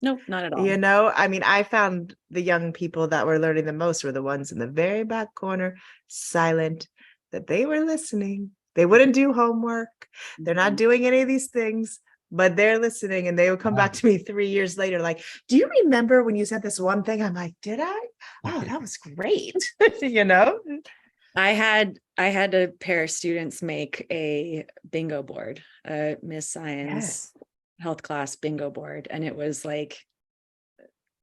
Nope, not at all. You know, I mean, I found the young people that were learning the most were the ones in the very back corner, silent, that they were listening. They wouldn't do homework. They're not doing any of these things, but they're listening. And they would come back to me 3 years later, like, do you remember when you said this one thing? I'm like, did I? Oh, that was great. You know? I had a pair of students make a bingo board, a Miss Science health class bingo board. And it was like,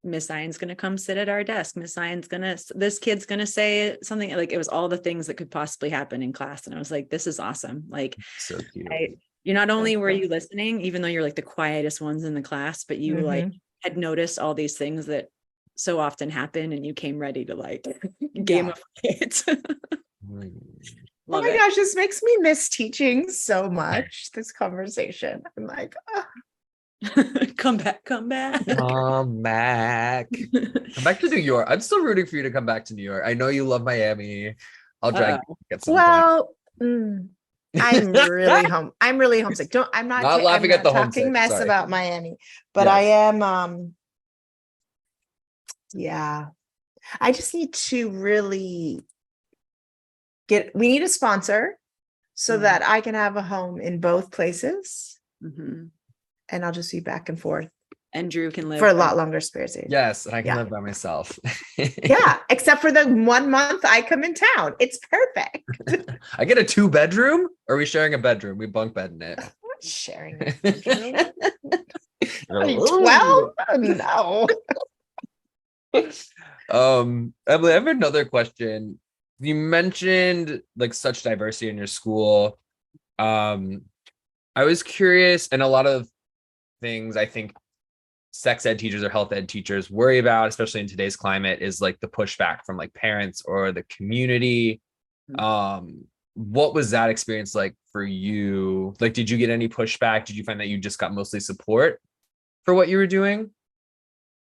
Miss Science going to come sit at our desk. This kid's going to say something. Like it was all the things that could possibly happen in class. And I was like, this is awesome. Like, So cute. you're not only were you listening, even though you're like the quietest ones in the class, but you like had noticed all these things that so often happen, and you came ready to like game of kids. Oh my gosh, this makes me miss teaching so much, this conversation. I'm like, oh. Come back. Come back. Come back to New York. I'm still rooting for you to come back to New York. I know you love Miami. I'll drag you at some point. I'm really homesick. I'm not laughing at the talking homesick. mess Sorry. about Miami, but I am yeah. I just need to really we need a sponsor so that I can have a home in both places. And I'll just be back and forth. And Drew can live for a lot longer periods. Yes, and I can live by myself. Yeah, except for the 1 month I come in town. It's perfect. I get a 2-bedroom? Or are we sharing a bedroom? We bunk bed in it. I'm not sharing a bedroom. 12? No. Emily, I have another question. You mentioned like such diversity in your school. I was curious, and a lot of things I think sex ed teachers or health ed teachers worry about, especially in today's climate, is like the pushback from like parents or the community. What was that experience like for you? Like, did you get any pushback? Did you find that you just got mostly support for what you were doing?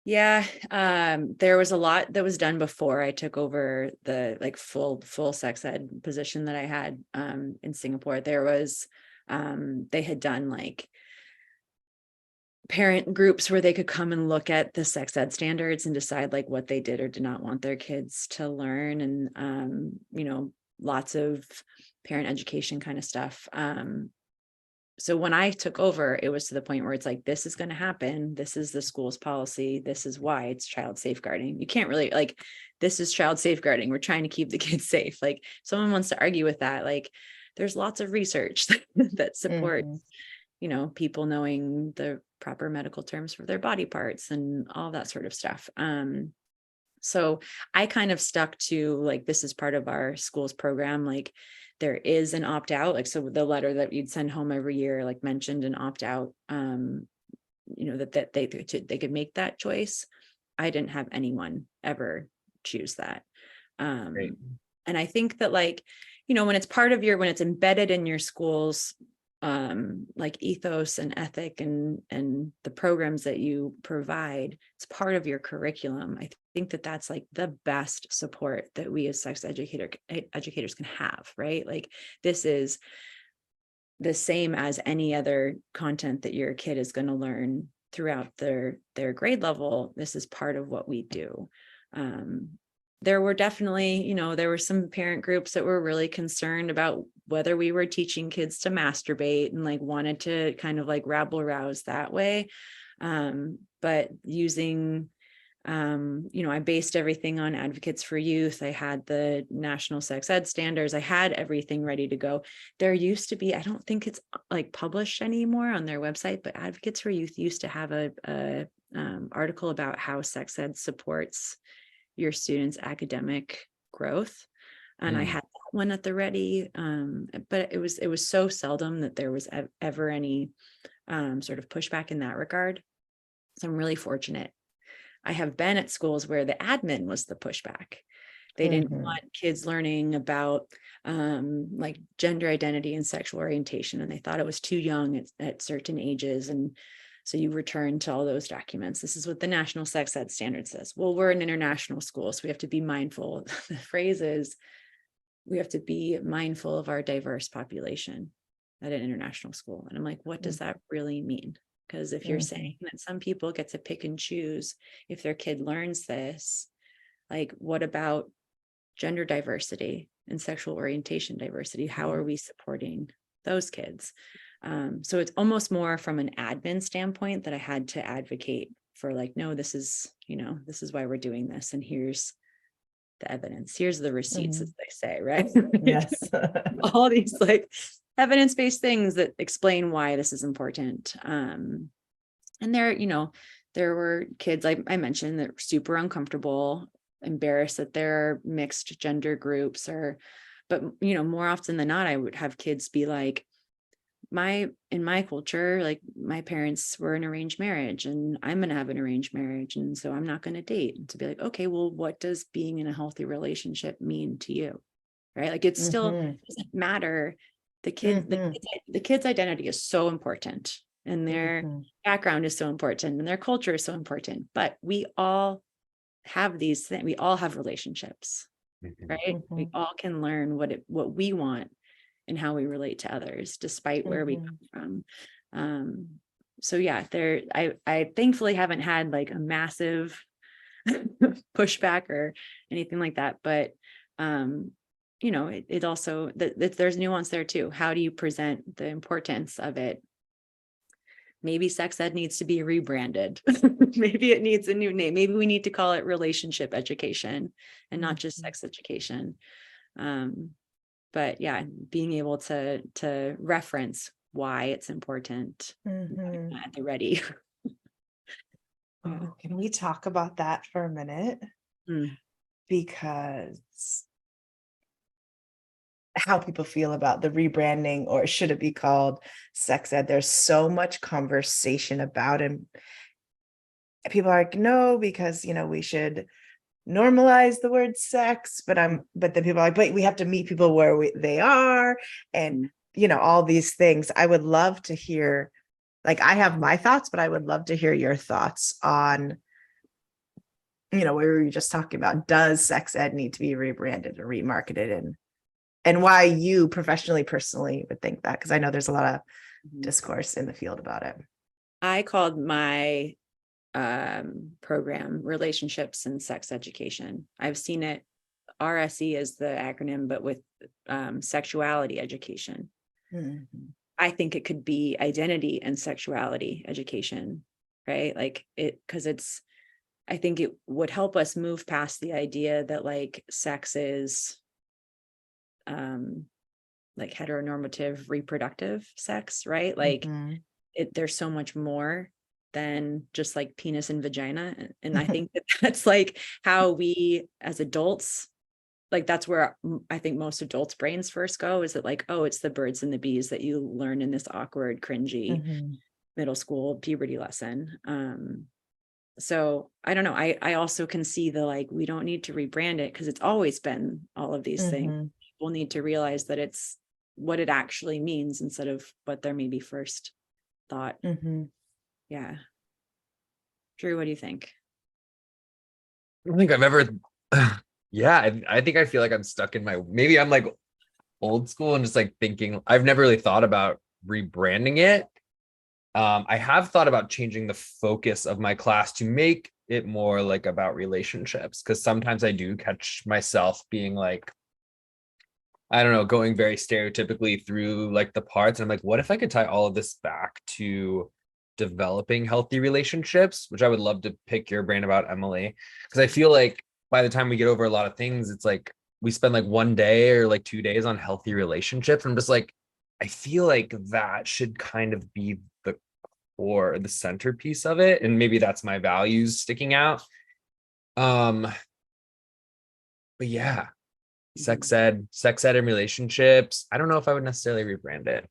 Yeah, there was a lot that was done before I took over the like full sex ed position that I had in Singapore. There was they had done like parent groups where they could come and look at the sex ed standards and decide like what they did or did not want their kids to learn, and lots of parent education kind of stuff. So when I took over, it was to the point where it's like, this is going to happen. This is the school's policy. This is why it's child safeguarding. You can't really like, this is child safeguarding. We're trying to keep the kids safe. Like someone wants to argue with that. Like there's lots of research that supports, people knowing the proper medical terms for their body parts and all that sort of stuff. So I kind of stuck to like, this is part of our school's program. Like there is an opt-out, like, so the letter that you'd send home every year, like mentioned an opt-out, that they could make that choice. I didn't have anyone ever choose that. And I think that like, when it's when it's embedded in your school's like ethos and ethic and the programs that you provide, it's part of your curriculum. I think that that's like the best support that we as sex educators can have, right? Like this is the same as any other content that your kid is going to learn throughout their grade level, this is part of what we do. There were definitely, there were some parent groups that were really concerned about whether we were teaching kids to masturbate and like wanted to kind of like rabble rouse that way. But using, I based everything on Advocates for Youth. I had the national sex ed standards. I had everything ready to go. There used to be, I don't think it's like published anymore on their website, but Advocates for Youth used to have a article about how sex ed supports your students' academic growth. And I had that one at the ready. But it was so seldom that there was ever any sort of pushback in that regard. So I'm really fortunate. I have been at schools where the admin was the pushback. They didn't want kids learning about like gender identity and sexual orientation, and they thought it was too young at certain ages. And so you return to all those documents. This is what the National Sex Ed Standard says. Well, we're an international school, so we have to be mindful. The phrase is, we have to be mindful of our diverse population at an international school. And I'm like, what does that really mean? Because if you're saying that some people get to pick and choose if their kid learns this, like, what about gender diversity and sexual orientation diversity? How are we supporting those kids? So it's almost more from an admin standpoint that I had to advocate for, like, no, this is why we're doing this. And here's the evidence. Here's the receipts, as they say, right? Yes. All these like evidence-based things that explain why this is important. And there were kids I mentioned that were super uncomfortable, embarrassed that there are mixed gender groups, but more often than not, I would have kids be like, in my culture, like, my parents were in arranged marriage and I'm going to have an arranged marriage. And so I'm not going to date. And to be like, okay, well, what does being in a healthy relationship mean to you? Right. Like, it still doesn't matter. The kid's identity is so important, and their background is so important, and their culture is so important, but we all have these things. We all have relationships, right? We all can learn what we want and how we relate to others, despite where we come from. So yeah, I thankfully haven't had like a massive pushback or anything like that, but it also, there's nuance there too. How do you present the importance of it? Maybe sex ed needs to be rebranded. Maybe it needs a new name. Maybe we need to call it relationship education and not just sex education. But yeah, being able to reference why it's important at the ready. Oh, can we talk about that for a minute? Because how people feel about the rebranding, or should it be called sex ed? There's so much conversation about it. People are like, no, because we should normalize the word sex, but then people are like, but we have to meet people where they are, and all these things. I would love to hear, like, I have my thoughts, but I would love to hear your thoughts on, what we were just talking about. Does sex ed need to be rebranded or remarketed, and why you professionally, personally would think that? Because I know there's a lot of discourse in the field about it. I called my program Relationships and Sex Education. I've seen it, RSE is the acronym, but with sexuality education. I think it could be identity and sexuality education, right? Like, I think it would help us move past the idea that like sex is like heteronormative reproductive sex, right? Like there's so much more than just like penis and vagina. And I think that's like how we as adults, like, that's where I think most adults' brains first go, is that like, oh, it's the birds and the bees that you learn in this awkward, cringy middle school puberty lesson. So I don't know. I also can see the, like, we don't need to rebrand it because it's always been all of these things. People need to realize that it's what it actually means instead of what their maybe first thought. Yeah. Drew, what do you think? I don't think I've ever, I think I feel like I'm stuck in maybe I'm like old school and just like thinking, I've never really thought about rebranding it. I have thought about changing the focus of my class to make it more like about relationships, because sometimes I do catch myself being like, I don't know, going very stereotypically through like the parts. And I'm like, what if I could tie all of this back to developing healthy relationships, which I would love to pick your brain about, Emily, because I feel like by the time we get over a lot of things, it's like we spend like one day or like 2 days on healthy relationships. I'm just like, I feel like that should kind of be the core, the centerpiece of it. And maybe that's my values sticking out. But yeah, sex ed and relationships. I don't know if I would necessarily rebrand it.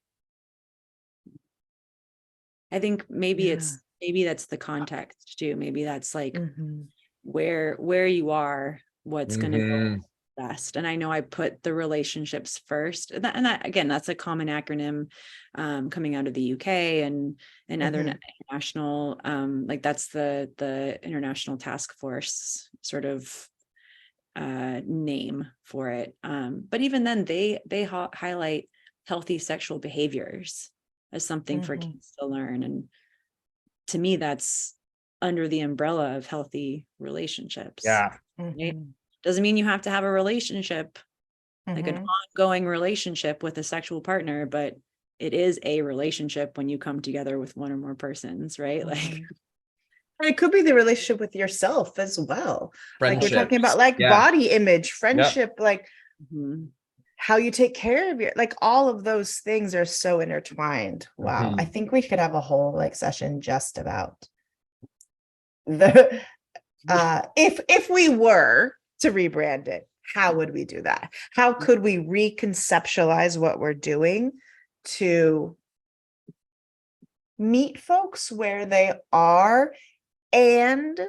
I think maybe Yeah. maybe that's the context too. Maybe that's like Mhm. where you are, what's going to go Mhm. best. And I know I put the relationships first, and that again, that's a common acronym coming out of the UK and other international, like that's the International Task Force sort of name for it. But even then, they highlight healthy sexual behaviors as something for kids to learn. And to me, that's under the umbrella of healthy relationships. Yeah. Right? Doesn't mean you have to have a relationship, like an ongoing relationship with a sexual partner, but it is a relationship when you come together with one or more persons, right? Like, And it could be the relationship with yourself as well. Like we're talking about like Yeah. body image, friendship, like mhm. how you take care of your, like all of those things are so intertwined. Wow. I think we could have a whole like session just about the if we were to rebrand it, how would we do that? How could we reconceptualize what we're doing to meet folks where they are and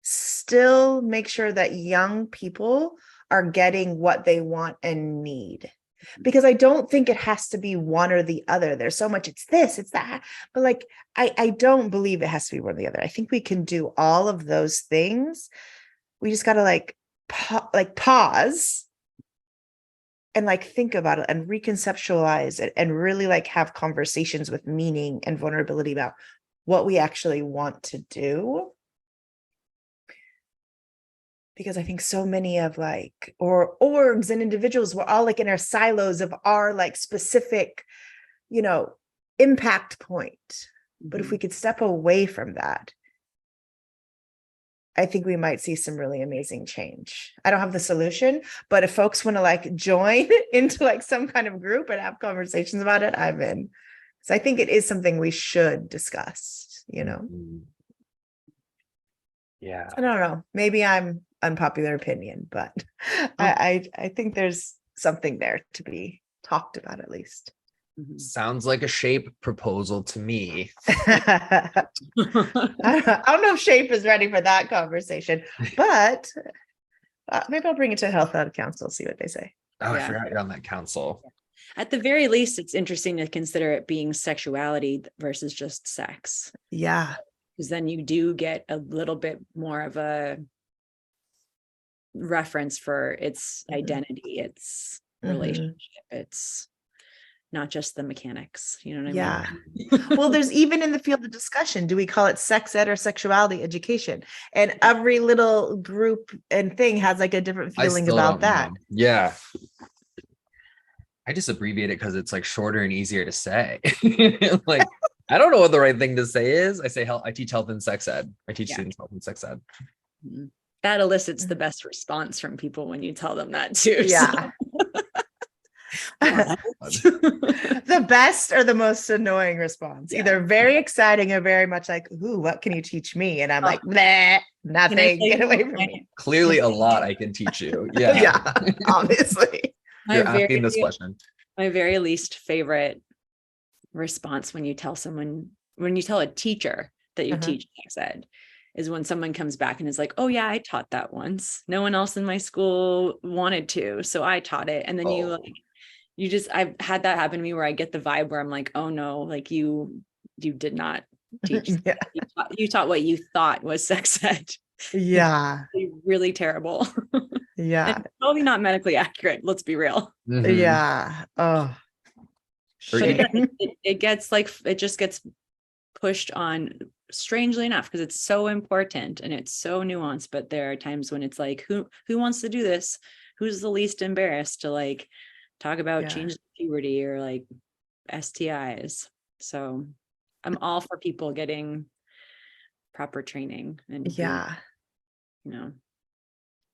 still make sure that young people are getting what they want and need? Because I don't think it has to be one or the other. There's so much, it's this, it's that, but like I don't believe it has to be one or the other. I think we can do all of those things. We just got to like pause and like think about it and reconceptualize it and really like have conversations with meaning and vulnerability about what we actually want to do. Because I think so many of like, or orgs and individuals, we're all like in our silos of our like specific, impact point. But if we could step away from that, I think we might see some really amazing change. I don't have the solution, but if folks want to like join into like some kind of group and have conversations about it, I'm in. So I think it is something we should discuss, Yeah. I don't know. Maybe I'm unpopular opinion, but I think there's something there to be talked about at least. Sounds like a shape proposal to me. I don't know if shape is ready for that conversation, but maybe I'll bring it to Health Ed Council, see what they say. Oh, I forgot you're on that council. At the very least, it's interesting to consider it being sexuality versus just sex. Yeah. Because then you do get a little bit more of a reference for its identity, its relationship, it's not just the mechanics, you know what I mean? Well, there's even in the field of discussion, do we call it sex ed or sexuality education? And every little group and thing has like a different feeling about that. Know. Yeah. I just abbreviate it because it's like shorter and easier to say. Like, I don't know what the right thing to say is. I say health. I teach health and sex ed. I teach students health and sex ed. That elicits the best response from people when you tell them that too. Yeah. The best or the most annoying response, either very exciting or very much like, ooh, what can you teach me? And I'm like, nah, nothing, get away from me. Clearly a lot I can teach you. Yeah. Yeah, obviously. You're asking this question. My very least favorite response when you tell a teacher that you teach sex ed is when someone comes back and is like, oh yeah, I taught that once. No one else in my school wanted to, so I taught it. And then I've had that happen to me where I get the vibe where I'm like, oh no, like you did not teach. You taught what you thought was sex ed. Yeah. Really terrible. Yeah. And probably not medically accurate. Let's be real. Yeah. Oh. But it gets like, it just gets pushed on, strangely enough, because it's so important and it's so nuanced. But there are times when it's like, who wants to do this? Who's the least embarrassed to like talk about changes in puberty or like STIs? So I'm all for people getting proper training and being, you know,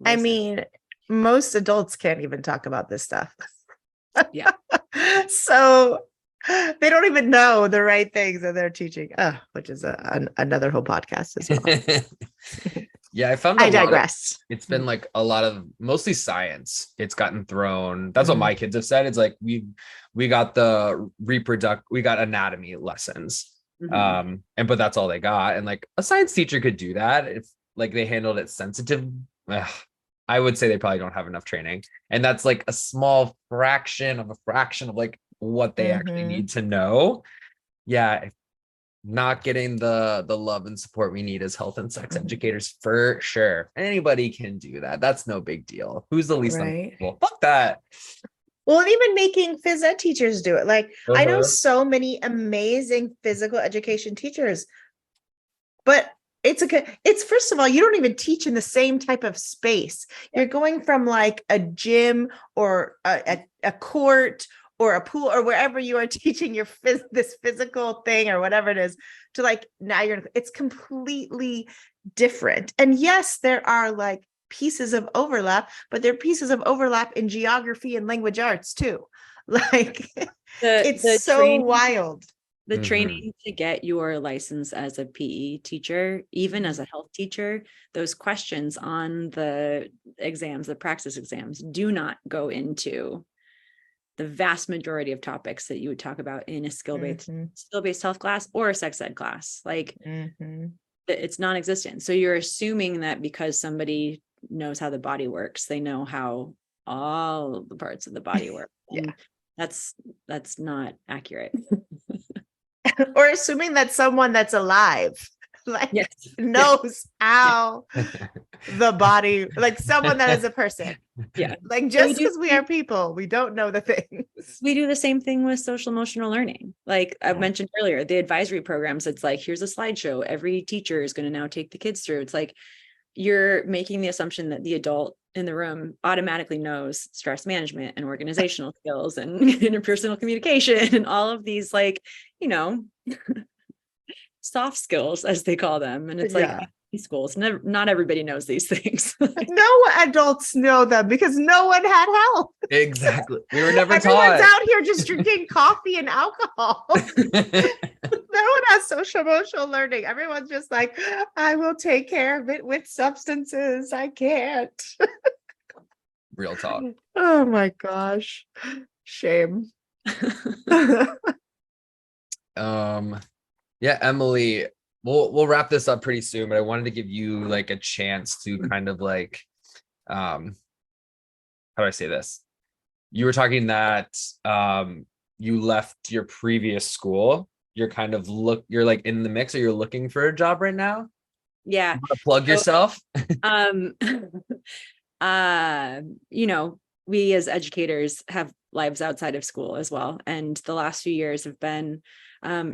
I licensed. mean, most adults can't even talk about this stuff. Yeah. So they don't even know the right things that they're teaching, which is another whole podcast as well. Yeah, I found I digress. It's been like a lot of mostly science. It's gotten thrown. That's what my kids have said. It's like we got we got anatomy lessons. And but that's all they got. And like a science teacher could do that if like they handled it sensitive. I would say they probably don't have enough training. And that's like a small fraction of like what they actually need to know. Yeah, not getting the love and support we need as health and sex educators for sure. Anybody can do that. That's no big deal. Who's the least uncomfortable? Fuck that. Well, and even making phys ed teachers do it. Like I know so many amazing physical education teachers, but it's first of all, you don't even teach in the same type of space. You're going from like a gym or a court or a pool or wherever you are teaching your this physical thing or whatever it is, to like now it's completely different. And yes, there are like pieces of overlap, but there are pieces of overlap in geography and language arts too. Like it's so training, wild. The training to get your license as a PE teacher, even as a health teacher, those questions on the exams, the praxis exams, do not go into the vast majority of topics that you would talk about in a skill-based health class or a sex ed class. Like it's non-existent. So you're assuming that because somebody knows how the body works, they know how all the parts of the body work. And that's not accurate. Or assuming that someone that's alive like knows how the body, like someone that is a person. Like just because we are people, we don't know the things. We do the same thing with social emotional learning. Like I mentioned earlier, the advisory programs, it's like, here's a slideshow. Every teacher is going to now take the kids through. It's like, you're making the assumption that the adult in the room automatically knows stress management and organizational skills and interpersonal communication and all of these, like, you know, soft skills as they call them. And it's like schools, not everybody knows these things. No adults know them because no one had help. Exactly. We were never Everyone's taught. out here just drinking coffee and alcohol. No one has social emotional learning. Everyone's just like, I will take care of it with substances. I can't. Real talk. Oh my gosh. Shame. Yeah, Emily, we'll wrap this up pretty soon, but I wanted to give you like a chance to kind of like how do I say this? You were talking that you left your previous school. You're kind of you're like in the mix, or you're looking for a job right now. Yeah. You want to plug yourself? You know, we as educators have lives outside of school as well. And the last few years have been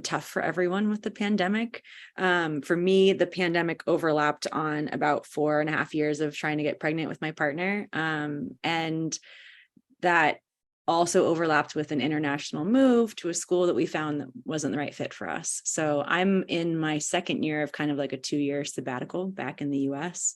tough for everyone with the pandemic. For me, the pandemic overlapped on about 4.5 years of trying to get pregnant with my partner. And that also overlapped with an international move to a school that we found that wasn't the right fit for us. So I'm in my second year of kind of like a 2-year sabbatical back in the US,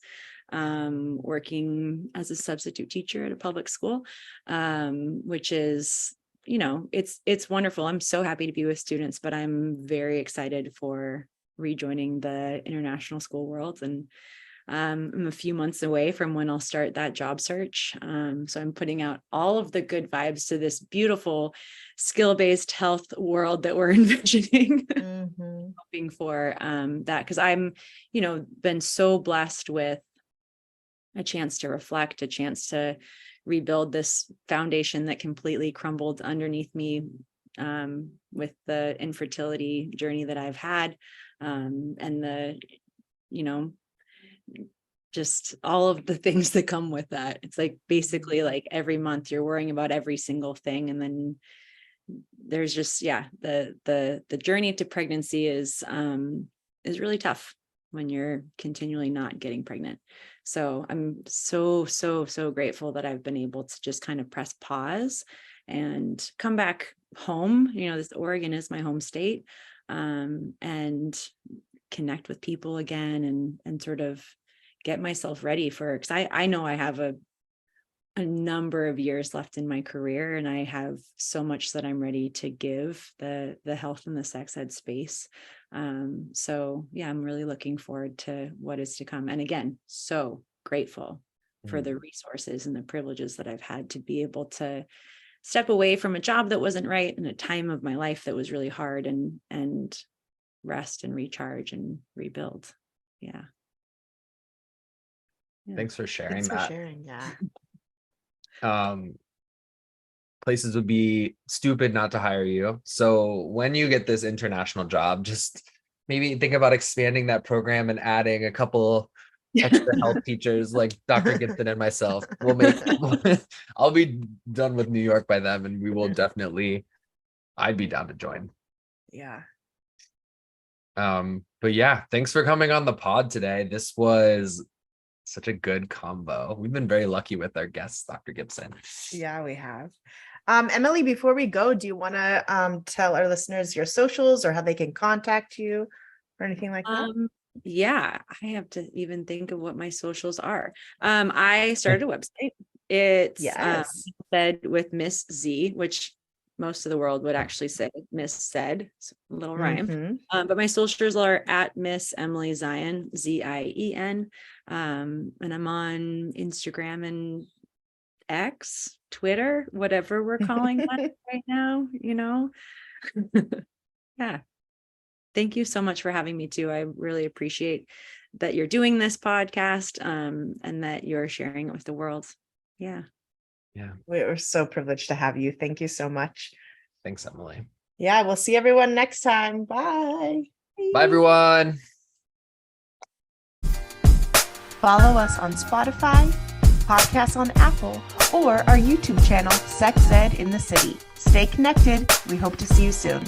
working as a substitute teacher at a public school, which is, you know, it's wonderful. I'm so happy to be with students, but I'm very excited for rejoining the international school world. And I'm a few months away from when I'll start that job search. So I'm putting out all of the good vibes to this beautiful skill-based health world that we're envisioning, hoping for that, because I'm, you know, been so blessed with a chance to reflect, a chance to rebuild this foundation that completely crumbled underneath me with the infertility journey that I've had, and the, you know, just all of the things that come with that. It's like basically like every month you're worrying about every single thing, and then there's just, the journey to pregnancy is really tough when you're continually not getting pregnant. So I'm so grateful that I've been able to just kind of press pause and come back home. This Oregon is my home state, and connect with people again and sort of get myself ready for, because I know I have a number of years left in my career, and I have so much that I'm ready to give the health and the sex ed space. So yeah, I'm really looking forward to what is to come. And again, so grateful for the resources and the privileges that I've had to be able to step away from a job that wasn't right in a time of my life that was really hard, and rest and recharge and rebuild. Yeah. Thanks for sharing Thanks that. for sharing. Yeah. Places would be stupid not to hire you. So when you get this international job, just maybe think about expanding that program and adding a couple extra health teachers like Dr. Gibson and myself. I'll be done with New York by then, and we will definitely, I'd be down to join. Yeah. But yeah, thanks for coming on the pod today. This was such a good combo. We've been very lucky with our guests, Dr. Gibson. Yeah, we have. Emily, before we go, do you want to tell our listeners your socials or how they can contact you or anything like that? Yeah, I have to even think of what my socials are. I started a website. It's said with Miss Z, which most of the world would actually say Miss Said. It's a little rhyme. But my socials are at Miss Emily Zien, Zien. And I'm on Instagram and X, Twitter, whatever we're calling that right now, Yeah. Thank you so much for having me too. I really appreciate that you're doing this podcast, and that you're sharing it with the world. Yeah. Yeah. We're so privileged to have you. Thank you so much. Thanks, Emily. Yeah, we'll see everyone next time. Bye. Bye, everyone. Follow us on Spotify, podcasts on Apple, or our YouTube channel, Sex Ed in the City. Stay connected. We hope to see you soon.